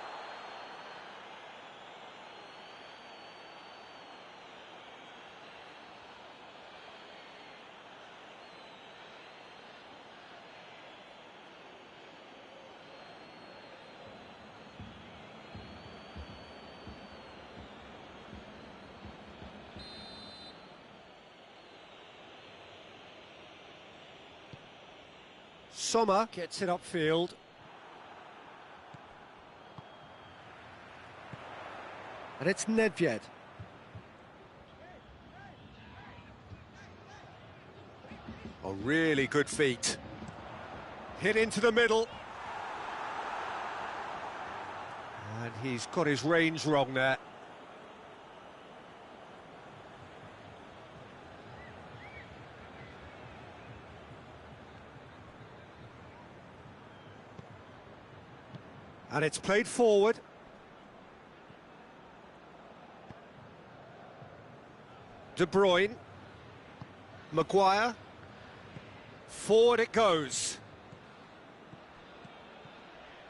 Sommer gets it upfield. And it's Nedved. Oh, really good feet. Hit into the middle. And he's got his range wrong there. And it's played forward. De Bruyne. Maguire. Forward it goes.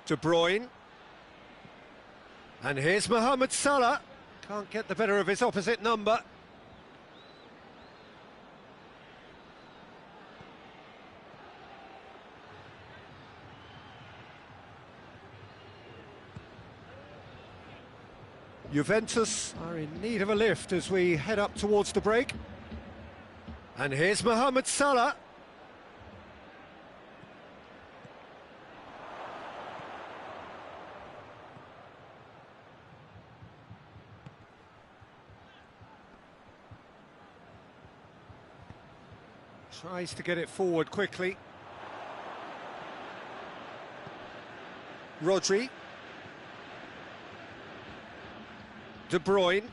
De Bruyne. And here's Mohamed Salah. Can't get the better of his opposite number. Juventus are in need of a lift as we head up towards the break. And here's Mohamed Salah. Tries to get it forward quickly. Rodri. De Bruyne.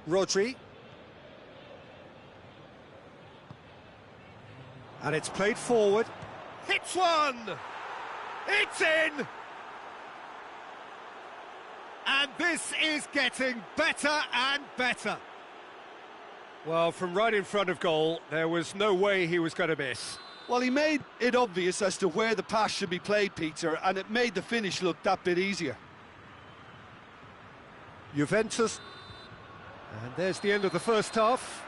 Rodri. And it's played forward. Hits one! It's in! And this is getting better and better. Well, from right in front of goal, there was no way he was going to miss. Well, he made it obvious as to where the pass should be played, Peter, and it made the finish look that bit easier. Juventus. And there's the end of the first half.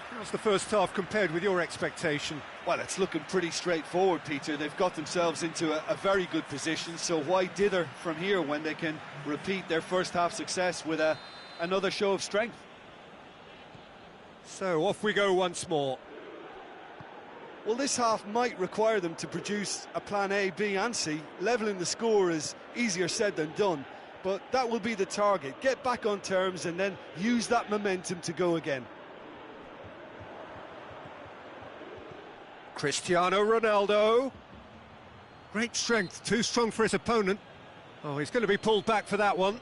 How's the first half compared with your expectation? Well, it's looking pretty straightforward, Peter. They've got themselves into a very good position, so why dither from here when they can repeat their first half success with another show of strength? So off we go once more. Well, this half might require them to produce a plan A, B and C. Levelling the score is easier said than done, but that will be the target. Get back on terms and then use that momentum to go again. Cristiano Ronaldo. Great strength, too strong for his opponent. Oh, he's going to be pulled back for that one.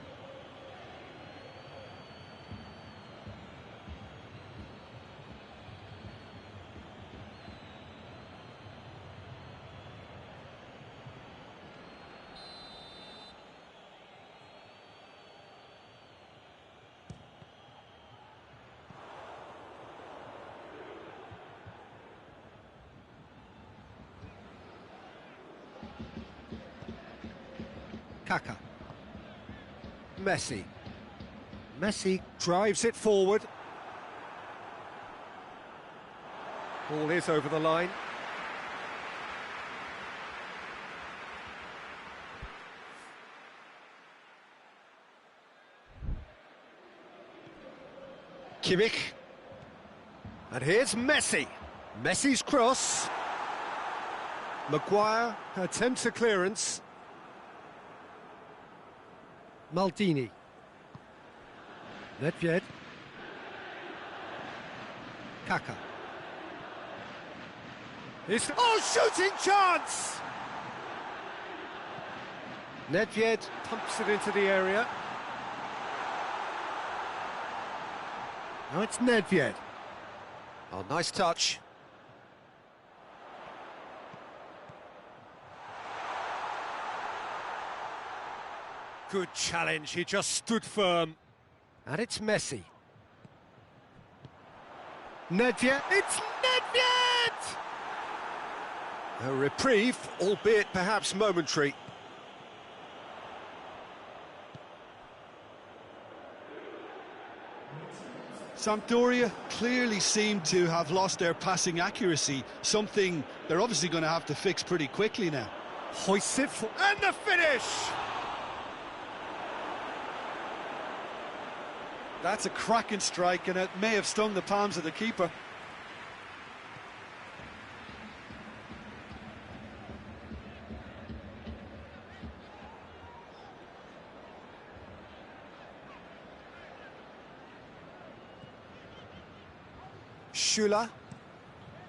Kaka. Messi. Messi drives it forward. Ball is over the line. Kimmich. And here's Messi. Messi's cross. Maguire attempts a clearance. Maldini. Nedved. Kaka. Shooting chance! Nedved pumps it into the area. Now it's Nedved. Oh, nice touch. Good challenge, he just stood firm. And it's Messi. Nedved, it's Nedved! A reprieve, albeit perhaps momentary. Sampdoria clearly seem to have lost their passing accuracy, something they're obviously going to have to fix pretty quickly now. Hoists it for... and the finish! That's a cracking strike, and it may have stung the palms of the keeper. Schüller.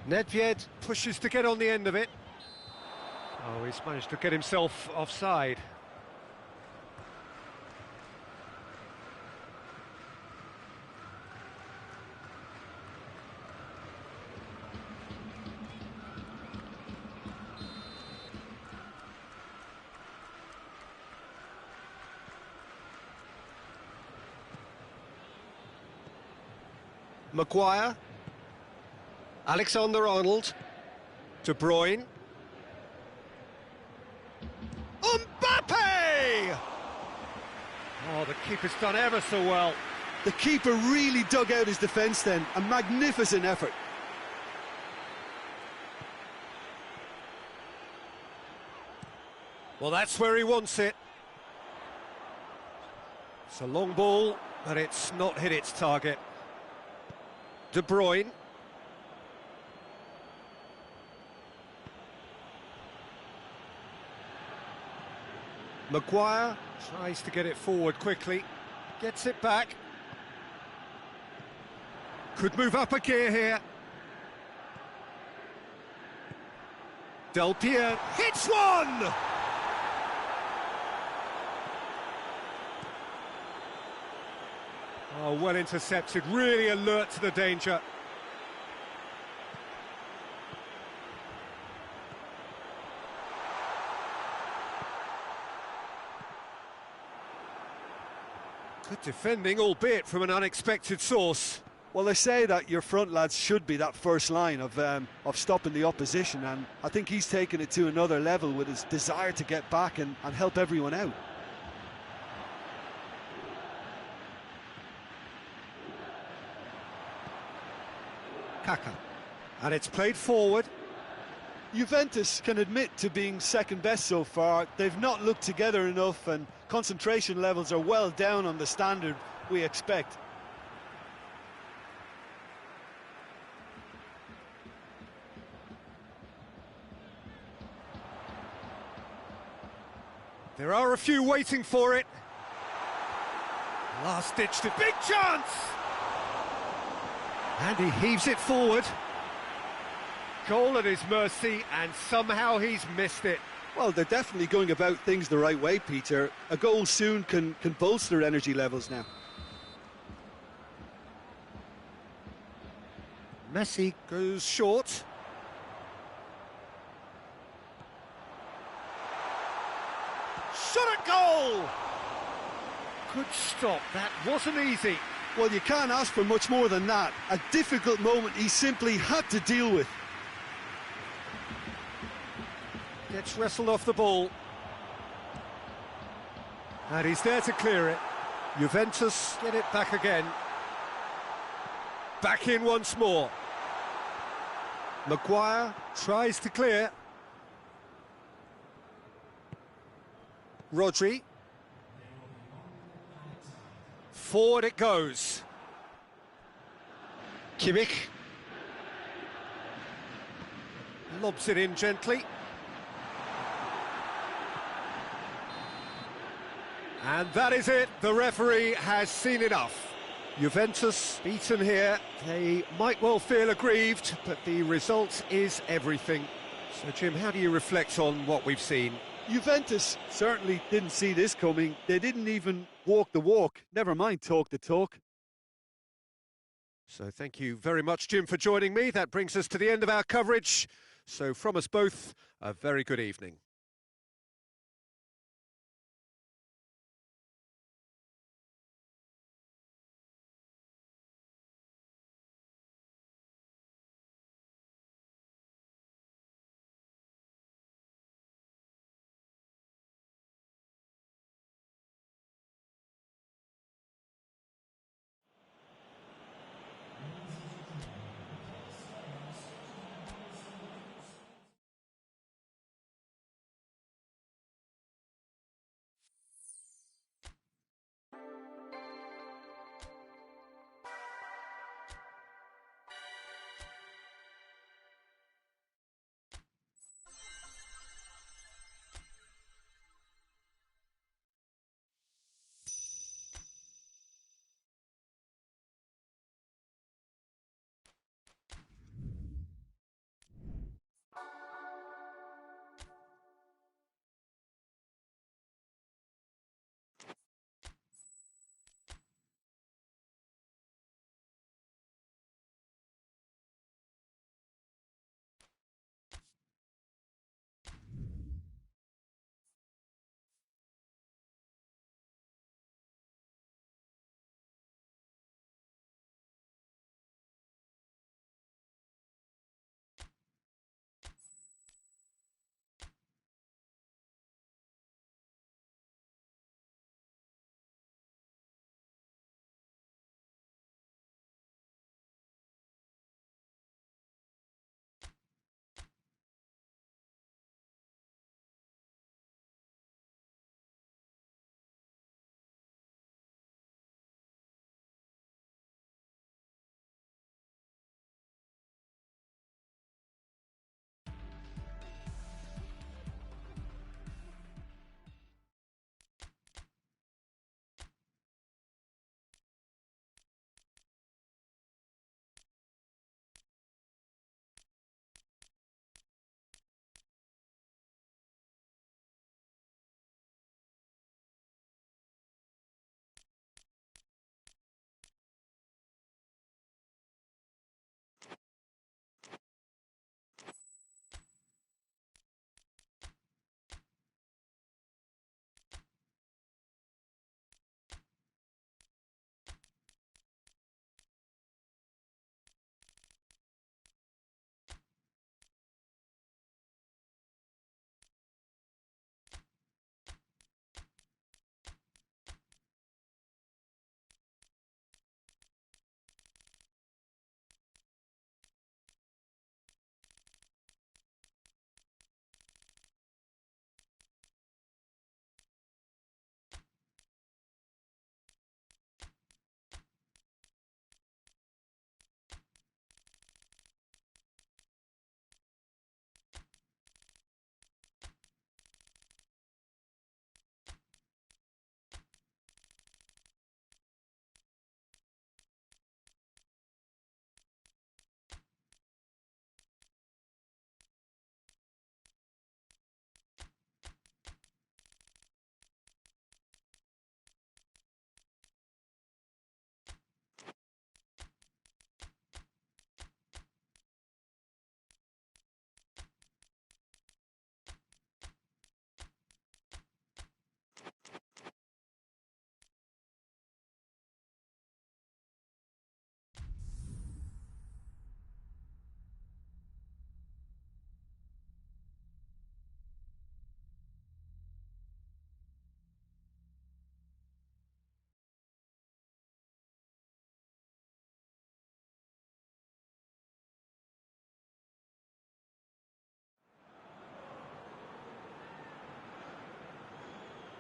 Nedved pushes to get on the end of it. Oh, he's managed to get himself offside. Maguire. Alexander-Arnold. De Bruyne. Mbappe! Oh, the keeper's done ever so well. The keeper really dug out his defence then. A magnificent effort. Well, that's where he wants it. It's a long ball, but it's not hit its target. De Bruyne. Maguire tries to get it forward quickly, gets it back. Could move up a gear here. Del Piero hits one! Oh, well intercepted, really alert to the danger. Good defending, albeit from an unexpected source. Well, they say that your front lads should be that first line of stopping the opposition, and I think he's taken it to another level with his desire to get back and help everyone out. Kaka. And it's played forward. Juventus can admit to being second best so far. They've not looked together enough, and concentration levels are well down on the standard we expect. There are a few waiting for it. Last ditch to big chance! And he heaves it forward. Goal at his mercy, and somehow he's missed it. Well, they're definitely going about things the right way, Peter. A goal soon can bolster energy levels now. Messi goes short. Shot at goal! Good stop, that wasn't easy. Well, you can't ask for much more than that. A difficult moment he simply had to deal with. Gets wrestled off the ball. And he's there to clear it. Juventus get it back again. Back in once more. Maguire tries to clear. Rodri. Forward it goes. Kimmich. Lobs it in gently. And that is it. The referee has seen enough. Juventus beaten here. They might well feel aggrieved, but the result is everything. So, Jim, how do you reflect on what we've seen? Juventus certainly didn't see this coming. They didn't even walk the walk, never mind talk the talk. So thank you very much, Jim, for joining me. That brings us to the end of our coverage. So from us both, a very good evening.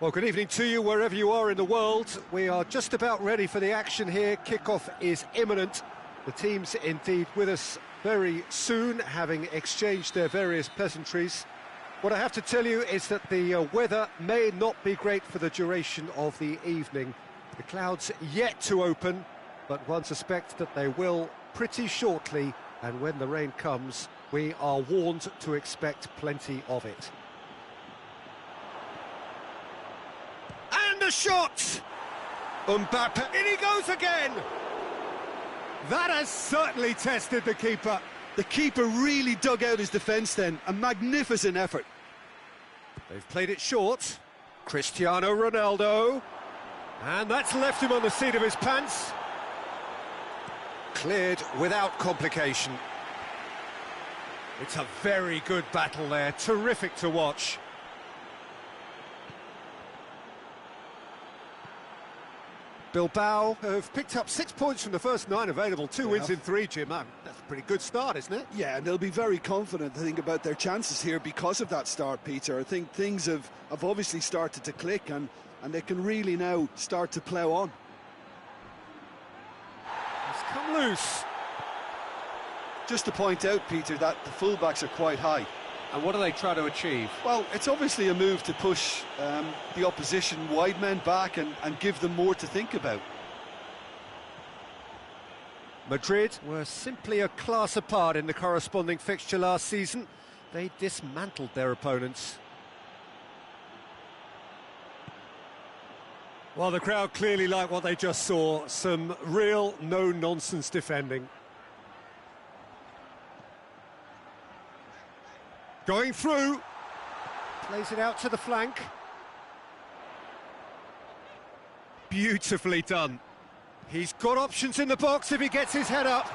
Well, good evening to you wherever you are in the world. We are just about ready for the action here. Kickoff is imminent. The team's indeed with us very soon, having exchanged their various pleasantries. What I have to tell you is that the weather may not be great for the duration of the evening. The clouds yet to open, but one suspects that they will pretty shortly, and when the rain comes, we are warned to expect plenty of it. And a shot! Mbappe, in he goes again! That has certainly tested the keeper. The keeper really dug out his defence then. A magnificent effort. They've played it short. Cristiano Ronaldo. And that's left him on the seat of his pants. Cleared without complication. It's a very good battle there. Terrific to watch. Bilbao have picked up 6 points from the first 9 available, 2 wins in 3, Jim. That's a pretty good start, isn't it? Yeah, and they'll be very confident, I think, about their chances here because of that start, Peter. I think things have obviously started to click, and they can really now start to plough on. It's come loose. Just to point out, Peter, that the fullbacks are quite high. And what do they try to achieve? Well, it's obviously a move to push the opposition wide men back and give them more to think about. Madrid were simply a class apart in the corresponding fixture last season. They dismantled their opponents. Well, the crowd clearly like what they just saw. Some real no-nonsense defending. Going through. Plays it out to the flank. Beautifully done. He's got options in the box if he gets his head up.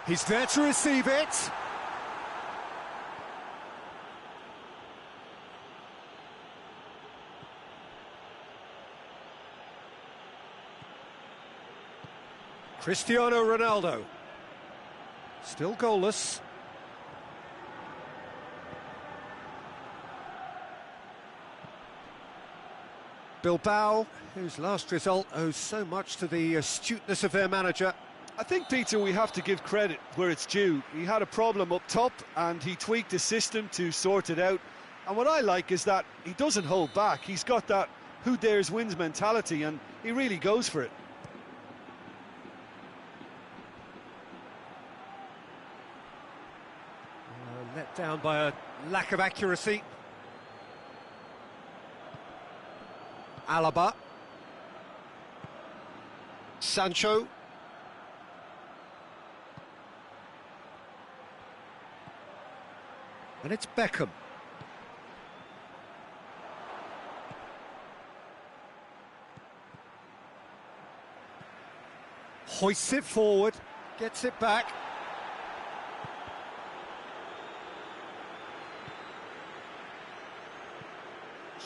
He's there to receive it. Cristiano Ronaldo. Still goalless. Bilbao, whose last result owes so much to the astuteness of their manager. I think, Peter, we have to give credit where it's due. He had a problem up top and he tweaked his system to sort it out. And what I like is that he doesn't hold back. He's got that who dares wins mentality, and he really goes for it. Let down by a lack of accuracy. Alaba. Sancho. And it's Beckham. Hoists it forward, gets it back.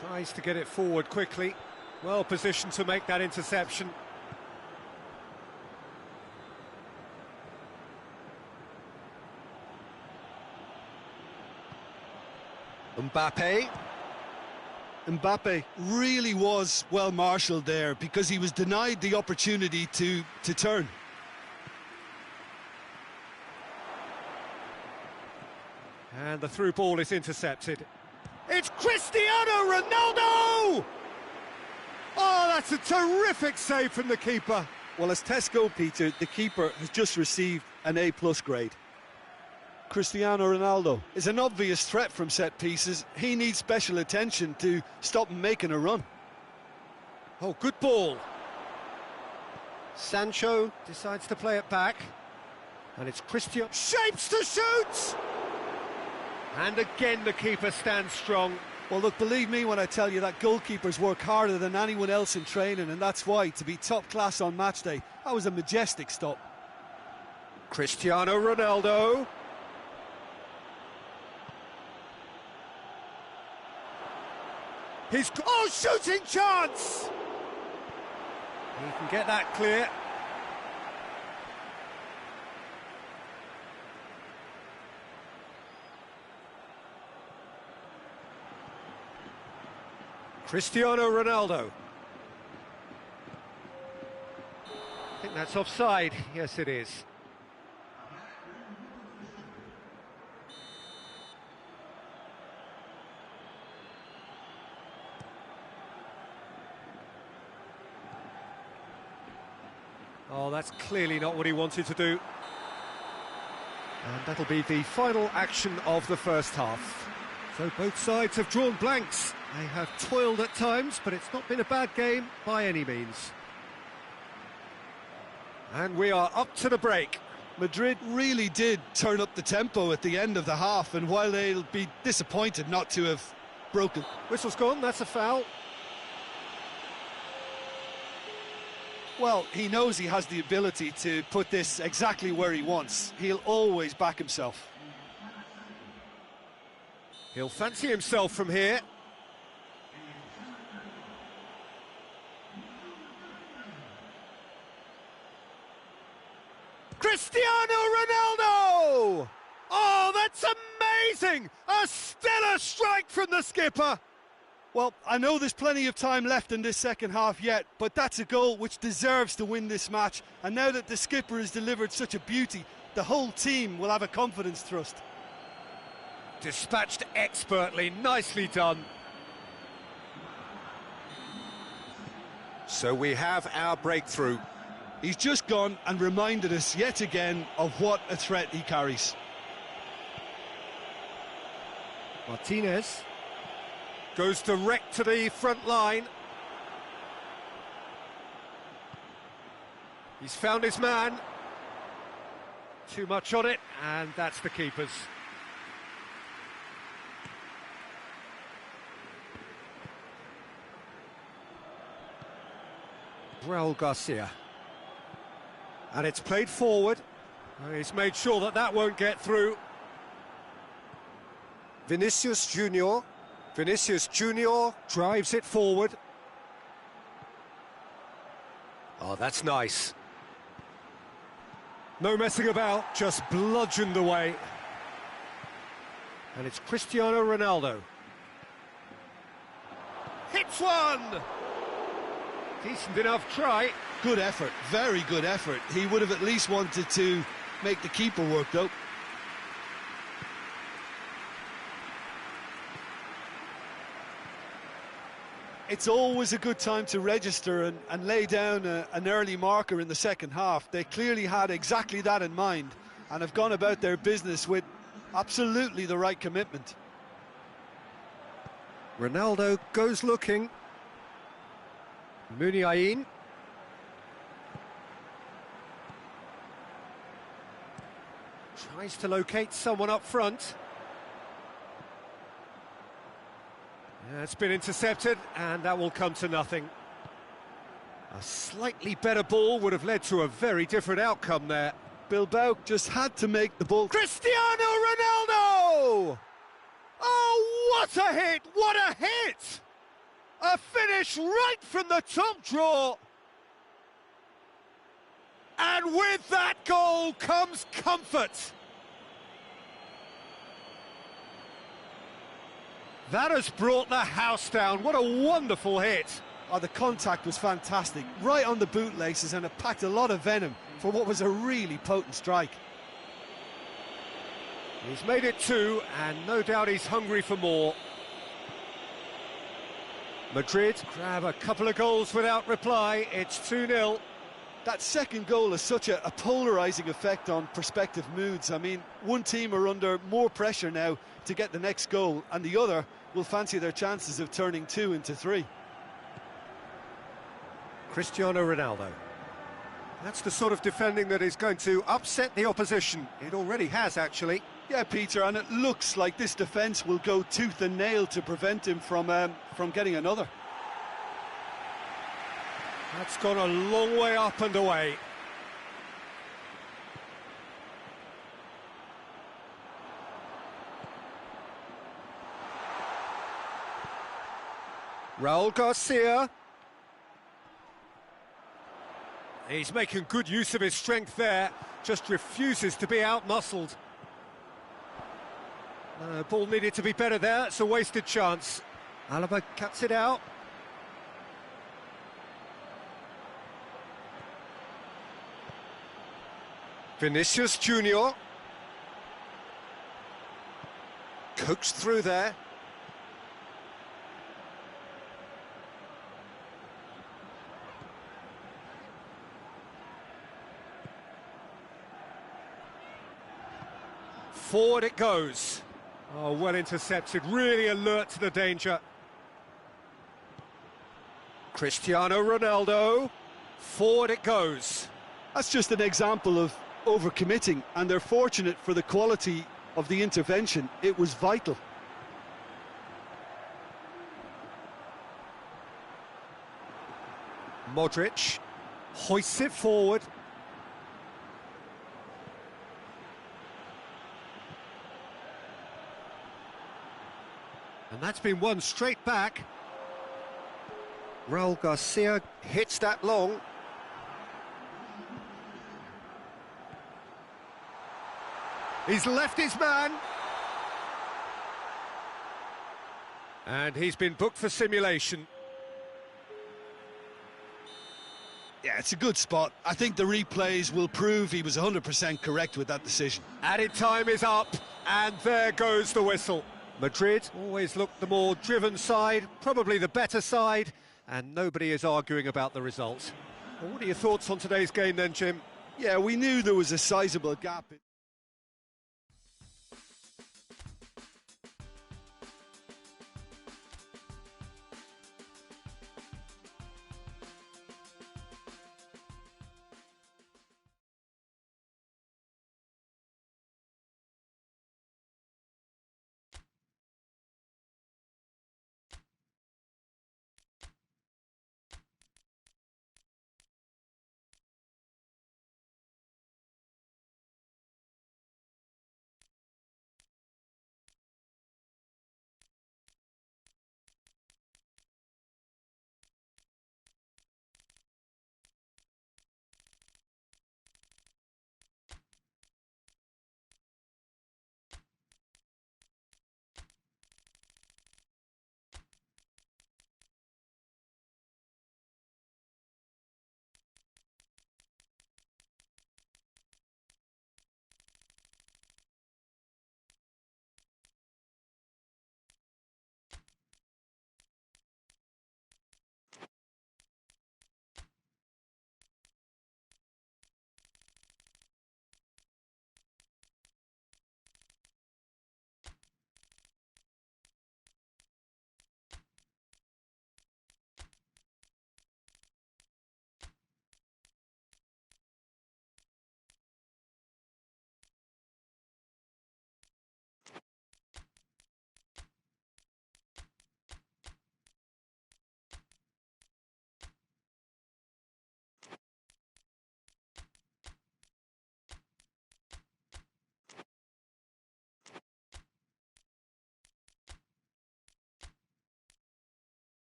Tries to get it forward quickly. Well positioned to make that interception. Mbappe. Mbappe really was well marshalled there because he was denied the opportunity to turn. And the through ball is intercepted. It's Cristiano Ronaldo! Oh, that's a terrific save from the keeper. Well, as tests go, Peter, the keeper has just received an A+ grade. Cristiano Ronaldo is an obvious threat from set pieces. He needs special attention to stop him making a run. Oh, good ball. Sancho decides to play it back. And it's Cristiano. Shapes to shoot! And again the keeper stands strong. Well, look, believe me when I tell you that goalkeepers work harder than anyone else in training, and that's why, to be top class on match day, that was a majestic stop. Cristiano Ronaldo. He's... Oh, shooting chance! He can get that clear. Cristiano Ronaldo. I think that's offside. Yes, it is. Oh, that's clearly not what he wanted to do. And that'll be the final action of the first half. So both sides have drawn blanks. They have toiled at times, but it's not been a bad game by any means. And we are up to the break. Madrid really did turn up the tempo at the end of the half, and while they'll be disappointed not to have broken... Whistle's gone, that's a foul. Well, he knows he has the ability to put this exactly where he wants. He'll always back himself. He'll fancy himself from here. Cristiano Ronaldo! Oh, that's amazing! A stellar strike from the skipper! Well, I know there's plenty of time left in this second half yet, but that's a goal which deserves to win this match. And now that the skipper has delivered such a beauty, the whole team will have a confidence thrust. Dispatched expertly, nicely done. So we have our breakthrough. He's just gone and reminded us yet again of what a threat he carries. Martinez goes direct to the front line. He's found his man. Too much on it, and that's the keeper's. Raul Garcia. And it's played forward. He's made sure that that won't get through. Vinicius Junior. Vinicius Junior drives it forward. Oh, that's nice. No messing about, just bludgeoned away. And it's Cristiano Ronaldo. Hits one! Decent enough try. Good effort, very good effort. He would have at least wanted to make the keeper work, though. It's always a good time to register and lay down an early marker in the second half. They clearly had exactly that in mind and have gone about their business with absolutely the right commitment. Ronaldo goes looking. Muniain. Tries to locate someone up front. Yeah, it's been intercepted, and that will come to nothing. A slightly better ball would have led to a very different outcome there. Bilbao just had to make the ball. Cristiano Ronaldo! Oh, what a hit! What a hit! A finish right from the top draw. And with that goal comes comfort. That has brought the house down. What a wonderful hit. Oh, the contact was fantastic. Right on the bootlaces, and it packed a lot of venom for what was a really potent strike. He's made it two, and no doubt he's hungry for more. Madrid grab a couple of goals without reply. It's 2-0. That second goal has such a polarising effect on prospective moods. I mean, one team are under more pressure now to get the next goal, and the other will fancy their chances of turning 2 into 3. Cristiano Ronaldo. That's the sort of defending that is going to upset the opposition. It already has, actually. Yeah, Peter, and it looks like this defence will go tooth and nail to prevent him from getting another. That's gone a long way up and away. Raul Garcia. He's making good use of his strength there, just refuses to be out-muscled. Ball needed to be better there, it's a wasted chance. Alaba cuts it out. Vinicius Junior. Coaxed through there. Forward it goes. Oh, well intercepted, really alert to the danger. Cristiano Ronaldo. Forward it goes. That's just an example of overcommitting, and they're fortunate for the quality of the intervention. It was vital. Modric hoists it forward. And that's been won straight back. Raul Garcia hits that long. He's left his man. And he's been booked for simulation. Yeah, it's a good spot. I think the replays will prove he was 100% correct with that decision. Added time is up, and there goes the whistle. Madrid always looked the more driven side, probably the better side, and nobody is arguing about the result. Well, what are your thoughts on today's game then, Jim? Yeah, we knew there was a sizable gap.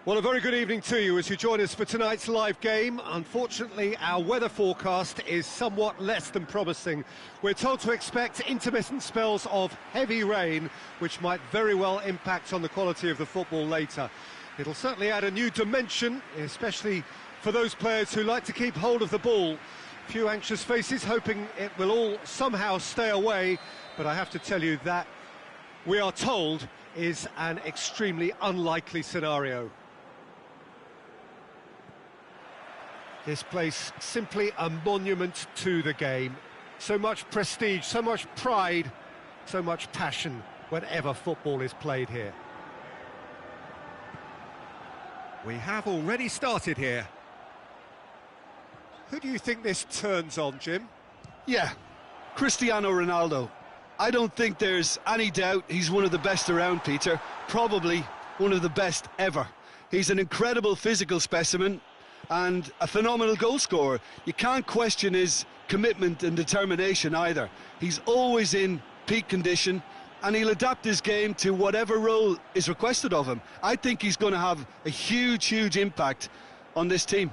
Well, a very good evening to you as you join us for tonight's live game. Unfortunately, our weather forecast is somewhat less than promising. We're told to expect intermittent spells of heavy rain, which might very well impact on the quality of the football later. It'll certainly add a new dimension, especially for those players who like to keep hold of the ball. A few anxious faces hoping it will all somehow stay away, but I have to tell you that we are told is an extremely unlikely scenario. This place simply a monument to the game. So much prestige, so much pride, so much passion whenever football is played here. We have already started here. Who do you think this turns on, Jim? Yeah, Cristiano Ronaldo. I don't think there's any doubt he's one of the best around, Peter. Probably one of the best ever. He's an incredible physical specimen, and a phenomenal goal scorer. You can't question his commitment and determination either. He's always in peak condition, and he'll adapt his game to whatever role is requested of him. I think he's going to have a huge impact on this team.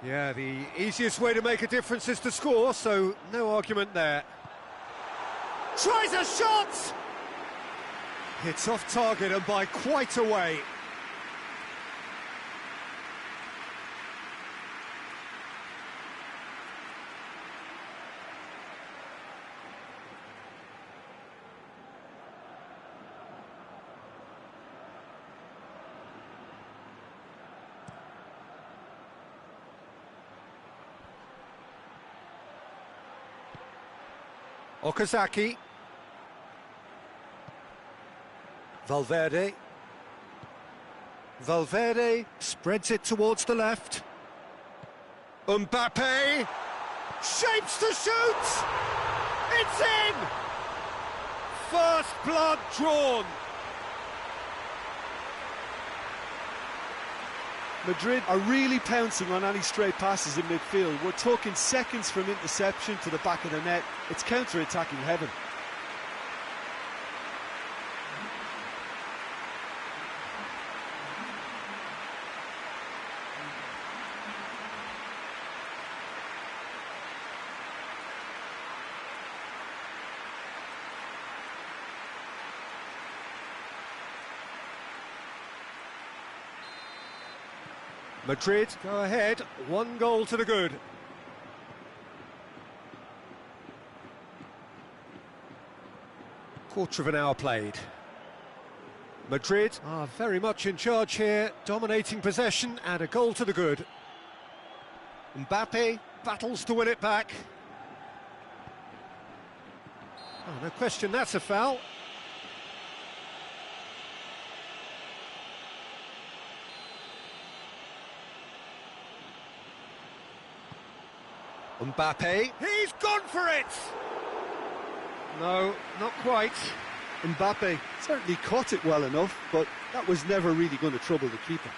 Yeah, the easiest way to make a difference is to score, so no argument there. Tries a shot! It's off target and by quite a way. Okazaki. Valverde. Valverde spreads it towards the left. Mbappe shapes to shoot! It's in! First blood drawn. Madrid are really pouncing on any stray passes in midfield. We're talking seconds from interception to the back of the net. It's counter-attacking heaven. Madrid go ahead, 1 goal to the good. Quarter of an hour played. Madrid are very much in charge here, dominating possession and a goal to the good. Mbappe battles to win it back. Oh, no question, that's a foul. Mbappe, he's gone for it! No, not quite. Mbappe certainly caught it well enough, but that was never really going to trouble the keeper.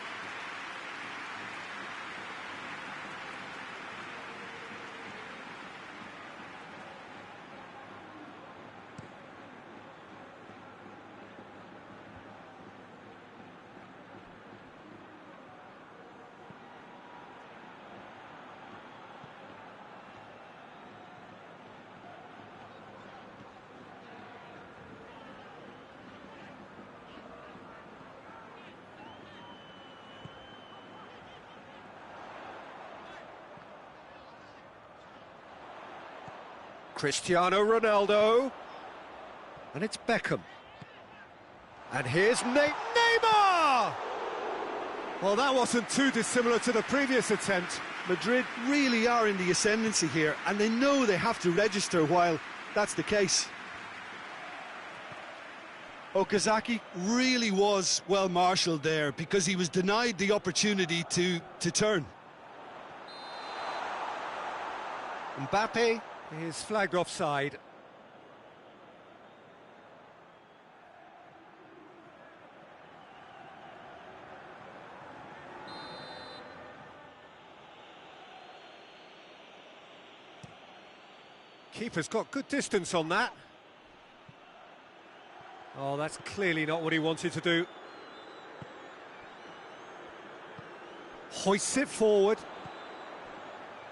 Cristiano Ronaldo, and it's Beckham, and here's Neymar! Well, that wasn't too dissimilar to the previous attempt. Madrid really are in the ascendancy here, and they know they have to register while that's the case. Okazaki really was well marshalled there because he was denied the opportunity to turn. Mbappe is flagged offside. Keeper's got good distance on that. Oh, that's clearly not what he wanted to do. Hoists it forward.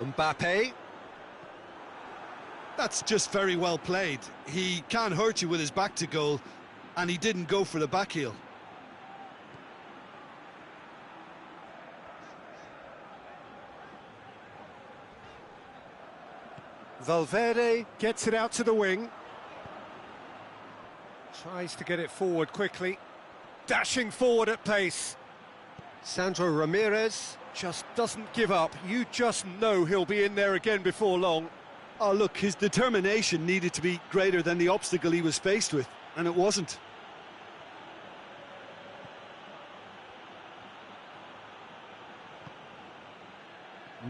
Mbappe. That's just very well played. He can't hurt you with his back to goal, and he didn't go for the back heel. Valverde gets it out to the wing. Tries to get it forward quickly. Dashing forward at pace. Sandro Ramirez just doesn't give up. You just know he'll be in there again before long. Oh, look, his determination needed to be greater than the obstacle he was faced with, and it wasn't.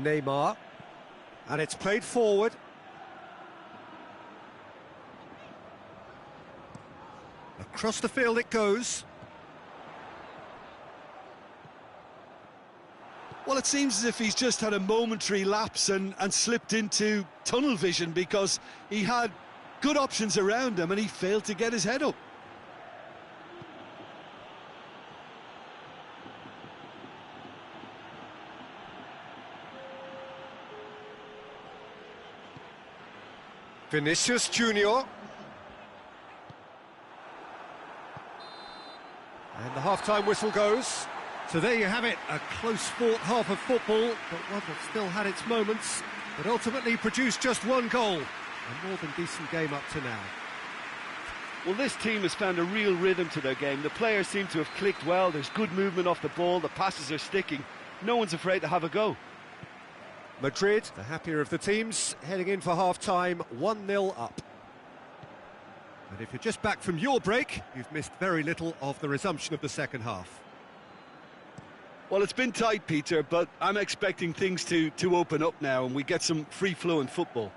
Neymar, and it's played forward. Across the field it goes. Well, it seems as if he's just had a momentary lapse and slipped into tunnel vision, because he had good options around him and he failed to get his head up. Vinicius Junior. And the half-time whistle goes. So there you have it, a close-fought half of football, but one that still had its moments, but ultimately produced just one goal. A more than decent game up to now. Well, this team has found a real rhythm to their game. The players seem to have clicked well. There's good movement off the ball. The passes are sticking. No one's afraid to have a go. Madrid, the happier of the teams, heading in for half-time, 1-0 up. And if you're just back from your break, you've missed very little of the resumption of the second half. Well, it's been tight, Peter, but I'm expecting things to open up now and we get some free-flowing football.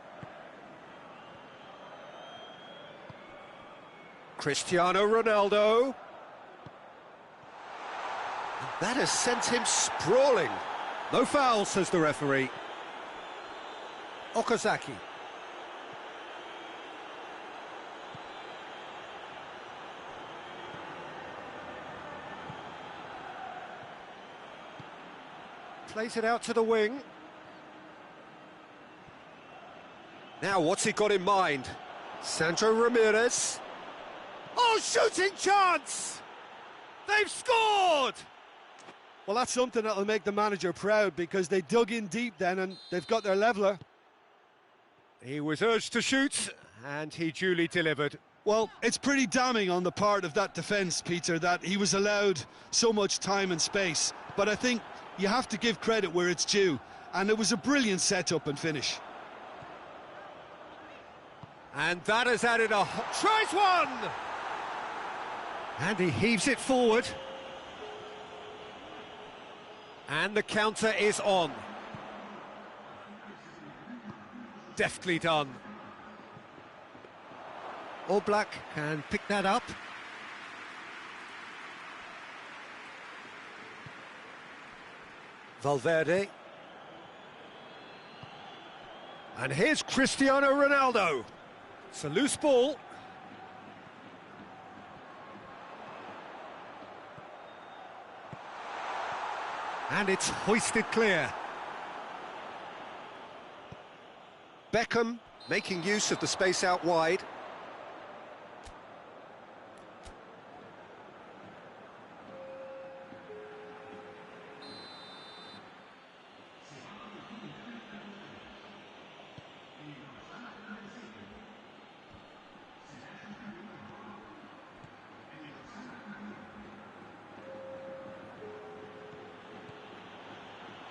Cristiano Ronaldo. And that has sent him sprawling. No foul, says the referee. Okazaki. Plays it out to the wing. Now, what's he got in mind? Sandro Ramirez. Oh, shooting chance! They've scored! Well, that's something that'll make the manager proud, because they dug in deep then and they've got their leveller. He was urged to shoot, and he duly delivered. Well, it's pretty damning on the part of that defence, Peter, that he was allowed so much time and space. But I think you have to give credit where it's due, and it was a brilliant setup and finish. And that has added a... tries one! And he heaves it forward. And the counter is on. Deftly done. Oblak can pick that up. Valverde. And here's Cristiano Ronaldo. It's a loose ball. And it's hoisted clear. Beckham making use of the space out wide.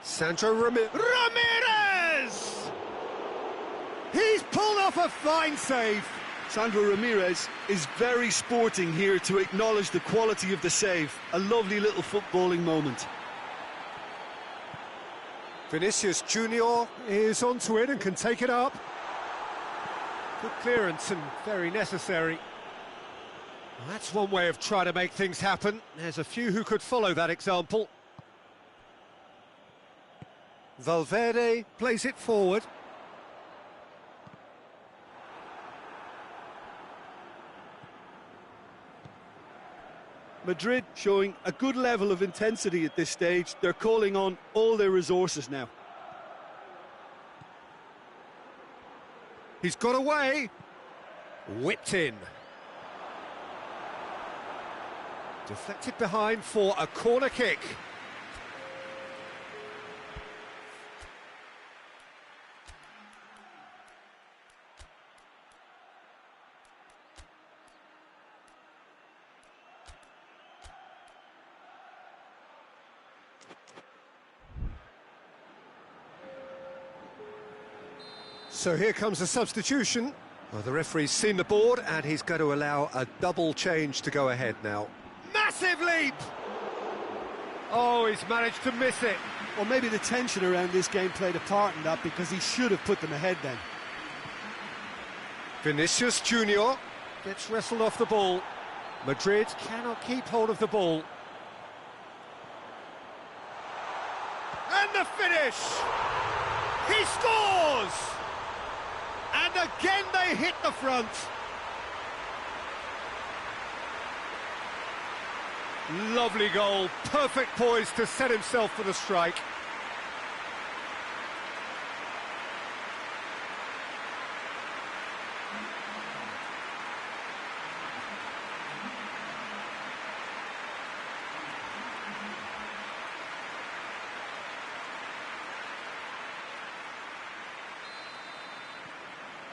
Sandro Ramirez! He's pulled off a fine save. Sandro Ramirez is very sporting here to acknowledge the quality of the save. A lovely little footballing moment. Vinicius Junior is onto it and can take it up. Good clearance and very necessary. Well, that's one way of trying to make things happen. There's a few who could follow that example. Valverde plays it forward. Madrid showing a good level of intensity at this stage. They're calling on all their resources now. He's got away. Whipped in. Deflected behind for a corner kick. So here comes a substitution. Well, the referee's seen the board and he's going to allow a double change to go ahead now. Massive leap! Oh, he's managed to miss it. Well, maybe the tension around this game played a part in that, because he should have put them ahead then. Vinicius Junior gets wrestled off the ball. Madrid cannot keep hold of the ball. And the finish! He scores! And again they hit the front. Lovely goal, perfect poise to set himself for the strike.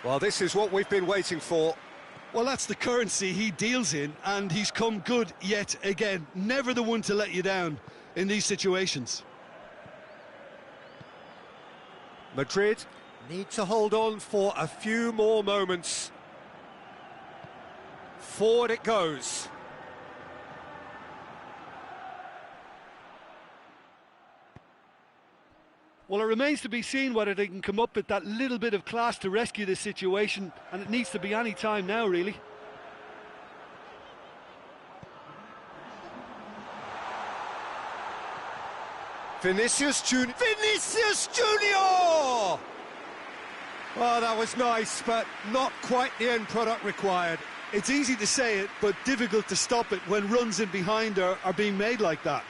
Well, this is what we've been waiting for. Well, that's the currency he deals in, and he's come good yet again. Never the one to let you down in these situations. Madrid need to hold on for a few more moments. Forward it goes. Well, it remains to be seen whether they can come up with that little bit of class to rescue this situation, and it needs to be any time now, really. Vinicius Junior! Vinicius Junior! Oh, that was nice, but not quite the end product required. It's easy to say it, but difficult to stop it when runs in behind are being made like that.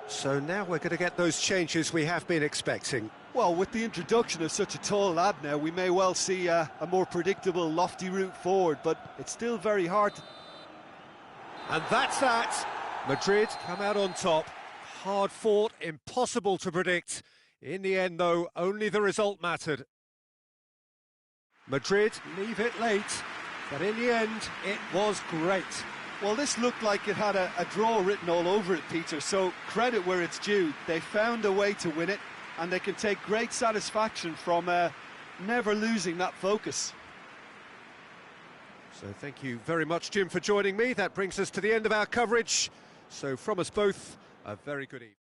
So now we're going to get those changes we have been expecting. Well, with the introduction of such a tall lad now, we may well see a more predictable, lofty route forward, but it's still very hard. And that's that. Madrid come out on top. Hard fought, impossible to predict. In the end, though, only the result mattered. Madrid leave it late, but in the end, it was great. Well, this looked like it had a draw written all over it, Peter, so credit where it's due. They found a way to win it, and they can take great satisfaction from never losing that focus. So thank you very much, Jim, for joining me. That brings us to the end of our coverage. So from us both, a very good evening.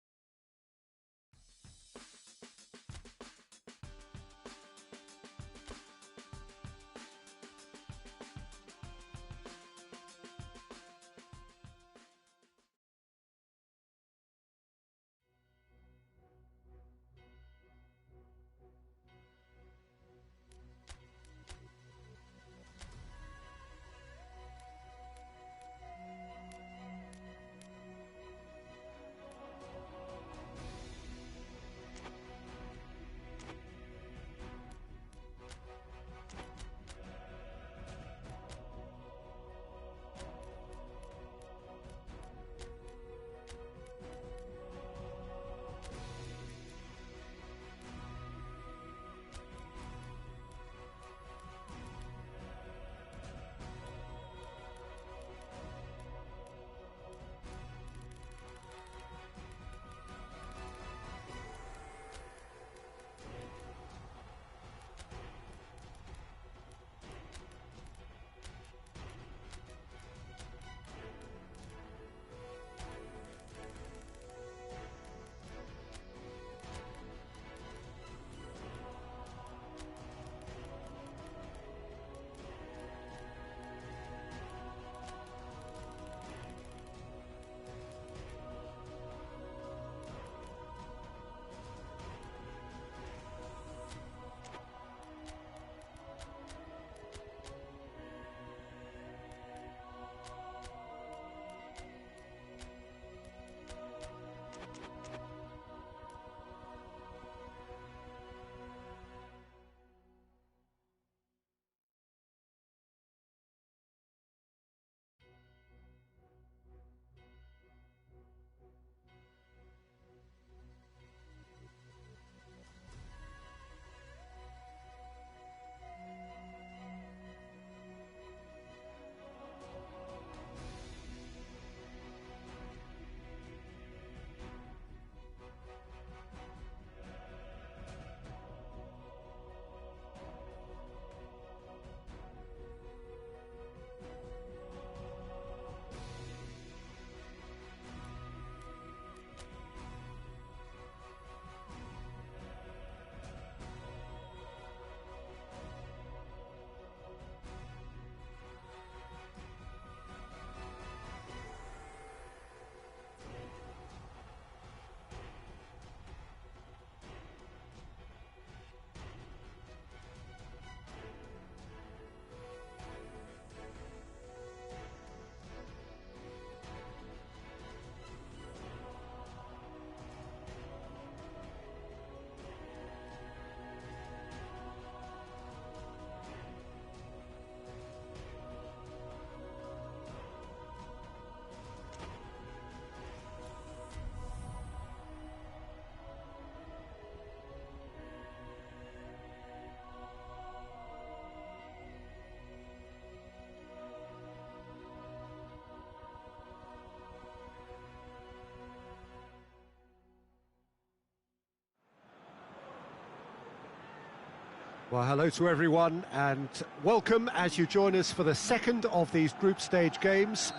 Well, hello to everyone and welcome as you join us for the second of these group stage games.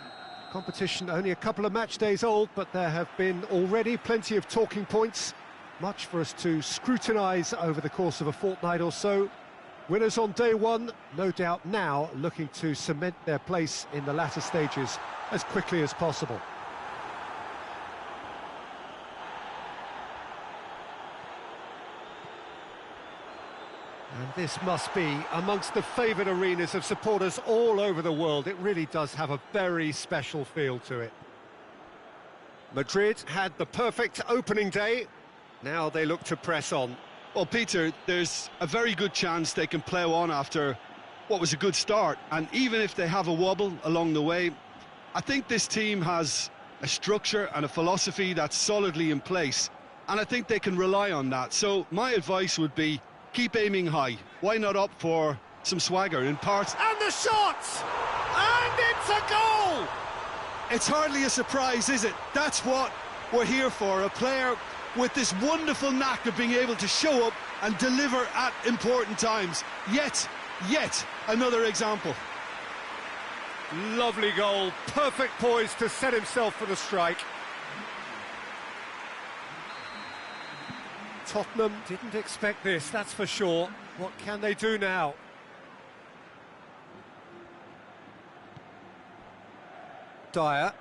Competition only a couple of match days old, but there have been already plenty of talking points, much for us to scrutinise over the course of a fortnight or so. Winners on day one, no doubt now looking to cement their place in the latter stages as quickly as possible. And this must be amongst the favoured arenas of supporters all over the world. It really does have a very special feel to it. Madrid had the perfect opening day. Now they look to press on. Well, Peter, there's a very good chance they can plough on after what was a good start. And even if they have a wobble along the way, I think this team has a structure and a philosophy that's solidly in place. And I think they can rely on that. So my advice would be, keep aiming high. Why not opt for some swagger in parts? And the shot! And it's a goal! It's hardly a surprise, is it? That's what we're here for, a player with this wonderful knack of being able to show up and deliver at important times. Yet another example. Lovely goal, perfect poise to set himself for the strike. Tottenham didn't expect this, that's for sure. What can they do now? Dyer.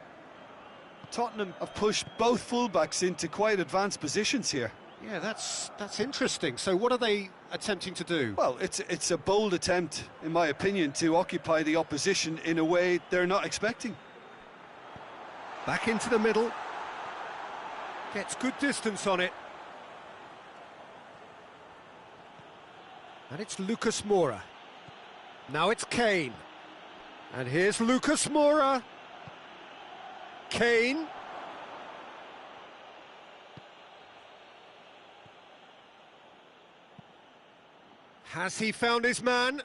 Tottenham have pushed both fullbacks into quite advanced positions here. Yeah, that's interesting. So what are they attempting to do? Well, it's a bold attempt, in my opinion, to occupy the opposition in a way they're not expecting. Back into the middle. Gets good distance on it. And it's Lucas Moura. Now it's Kane. And here's Lucas Moura. Kane. Has he found his man?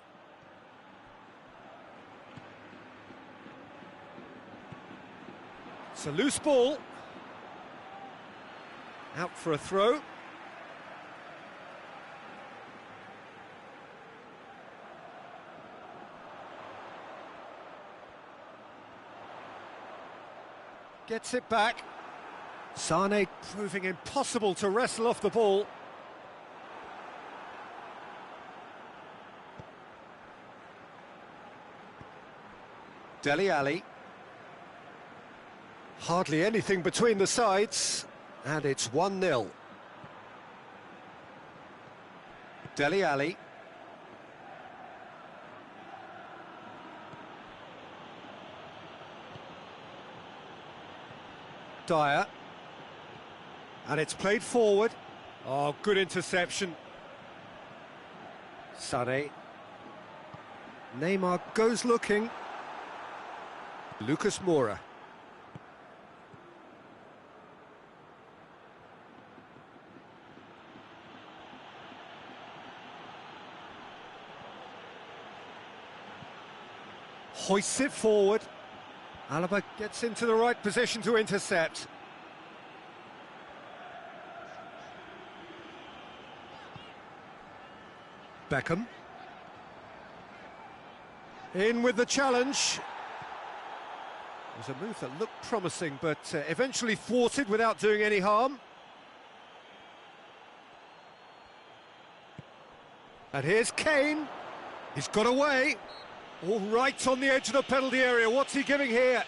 It's a loose ball. Out for a throw. Gets it back. Sane proving impossible to wrestle off the ball. Dele Alli. Hardly anything between the sides, and it's 1-0. Dele Alli. Dyer. And it's played forward. Oh, good interception. Sane. Neymar goes looking. Lucas Moura. Hoists it forward. Alaba gets into the right position to intercept. Beckham. In with the challenge. It was a move that looked promising, but eventually thwarted without doing any harm. And here's Kane. He's got away. All right on the edge of the penalty area. What's he giving here?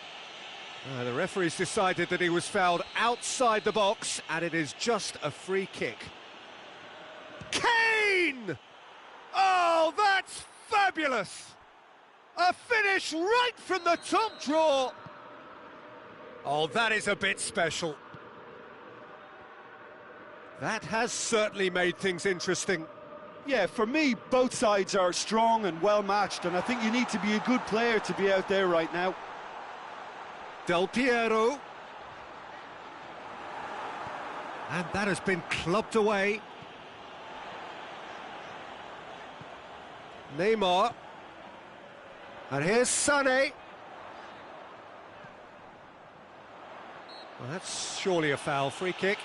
The referee's decided that he was fouled outside the box, and it is just a free kick. Kane! Oh, that's fabulous! A finish right from the top draw. Oh, that is a bit special. That has certainly made things interesting. Yeah, for me, both sides are strong and well matched, and I think you need to be a good player to be out there right now. Del Piero. And that has been clubbed away. Neymar. And here's Sané. Well, that's surely a foul. Free kick.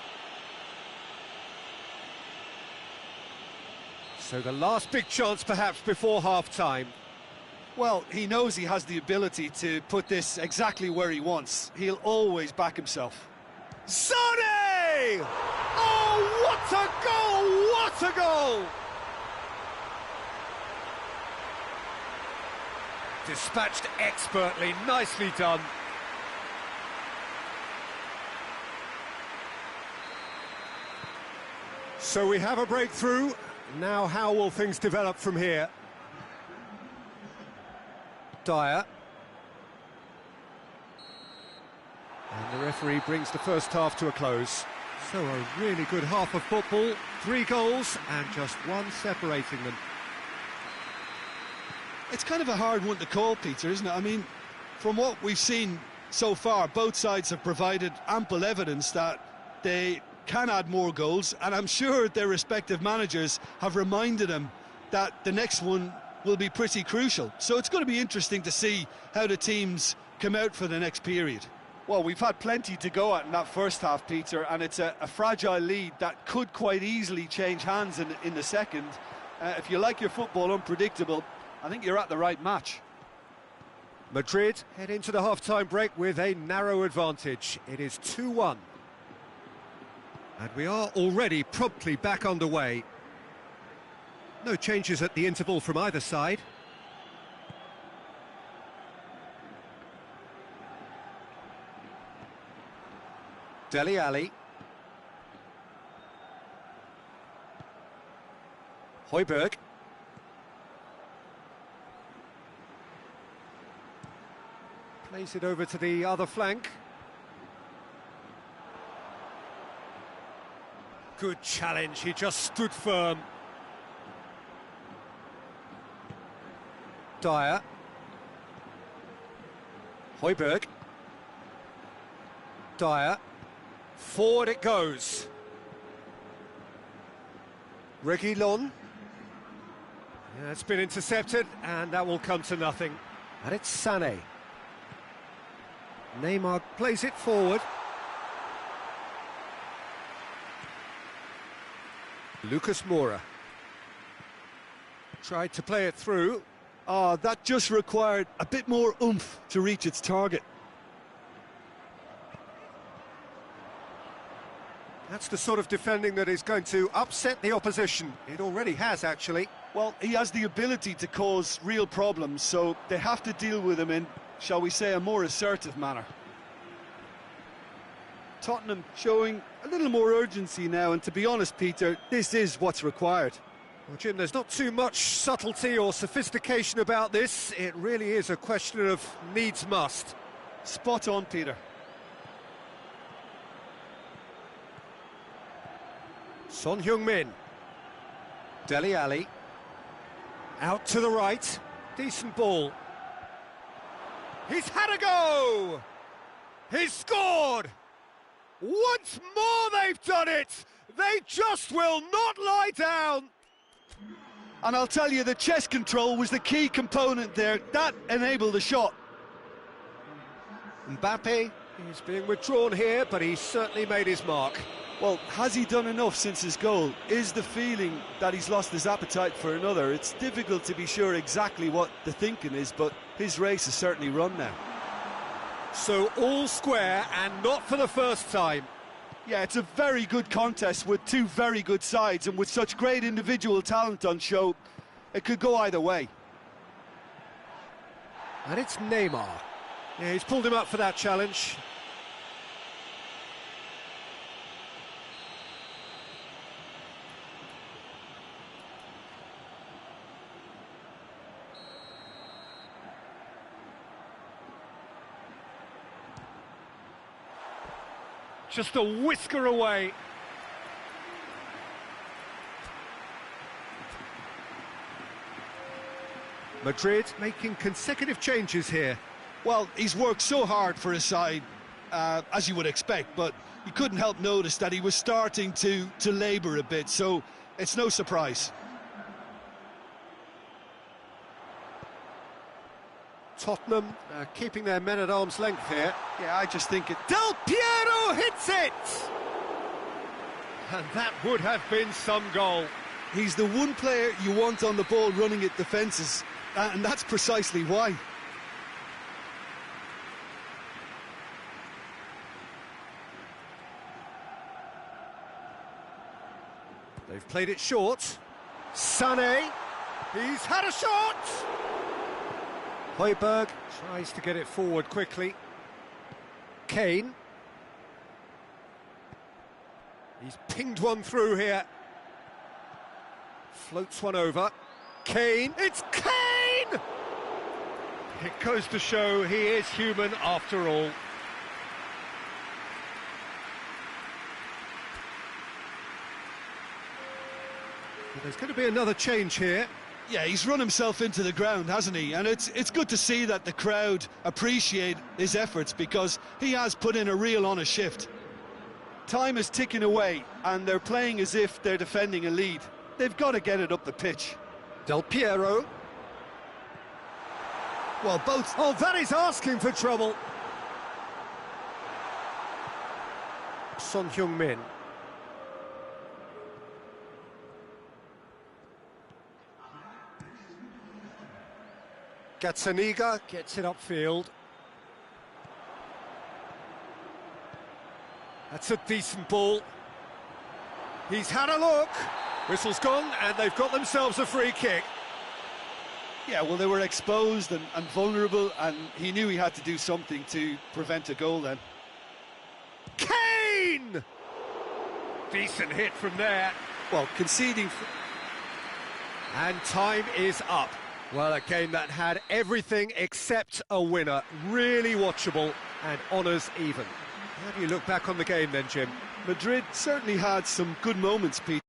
So the last big chance perhaps before half-time. Well, he knows he has the ability to put this exactly where he wants. He'll always back himself. Sonny! Oh, what a goal! What a goal! Dispatched expertly, nicely done. So we have a breakthrough. Now how will things develop from here? Dyer. And the referee brings the first half to a close. So a really good half of football, 3 goals and just one separating them. It's kind of a hard one to call, Peter, isn't it? I mean, from what we've seen so far, both sides have provided ample evidence that they can add more goals, and I'm sure their respective managers have reminded them that the next one will be pretty crucial. So it's going to be interesting to see how the teams come out for the next period. Well, we've had plenty to go at in that first half, Peter, and it's a fragile lead that could quite easily change hands in the second. If you like your football unpredictable, I think you're at the right match. Madrid head into the half-time break with a narrow advantage. It is 2-1. And we are already promptly back underway. No changes at the interval from either side. Dele Alli. Højbjerg. Plays it over to the other flank. Good challenge, he just stood firm. Dyer. Højbjerg. Dyer. Forward it goes. Reguilón. Yeah, it's been intercepted, and that will come to nothing. And it's Sané. Neymar plays it forward. Lucas Moura. Tried to play it through. Oh, that just required a bit more oomph to reach its target. That's the sort of defending that is going to upset the opposition. It already has, actually. Well, he has the ability to cause real problems, so they have to deal with him in, shall we say, a more assertive manner. Tottenham showing a little more urgency now, and to be honest, Peter, this is what's required. Well, Jim, there's not too much subtlety or sophistication about this. It really is a question of needs must. Spot on, Peter. Son Heung-min. Dele Alli. Out to the right. Decent ball. He's had a go! He's scored! Once more they've done it! They just will not lie down! And I'll tell you, the chest control was the key component there. That enabled the shot. Mbappe is being withdrawn here, but he's certainly made his mark. Well, has he done enough since his goal? Is the feeling that he's lost his appetite for another? It's difficult to be sure exactly what the thinking is, but his race is certainly run now. So all square, and not for the first time. Yeah, it's a very good contest with two very good sides, and with such great individual talent on show, it could go either way. And it's Neymar. Yeah, he's pulled him up for that challenge. Just a whisker away. Madrid making consecutive changes here. Well, he's worked so hard for his side, as you would expect, but you couldn't help notice that he was starting to labour a bit, so it's no surprise. Tottenham keeping their men at arm's length here. Yeah, I just think it... Del Piero hits it! And that would have been some goal. He's the one player you want on the ball running at defences, and that's precisely why. They've played it short. Sané, he's had a shot! Højbjerg tries to get it forward quickly. Kane. He's pinged one through here. Floats one over. Kane, it's Kane! It goes to show he is human after all. There's going to be another change here. Yeah, he's run himself into the ground, hasn't he? And it's good to see that the crowd appreciate his efforts, because he has put in a real honest shift. Time is ticking away, and they're playing as if they're defending a lead. They've got to get it up the pitch. Del Piero. Well, both... Oh, that is asking for trouble. Son Heung-min. Gazzaniga gets it upfield. That's a decent ball. He's had a look. Whistle's gone, and they've got themselves a free kick. Yeah, well, they were exposed and vulnerable, and he knew he had to do something to prevent a goal then. Kane! Decent hit from there. Well, conceding... And time is up. Well, a game that had everything except a winner. Really watchable and honours even. How do you look back on the game then, Jim? Madrid certainly had some good moments, Pete.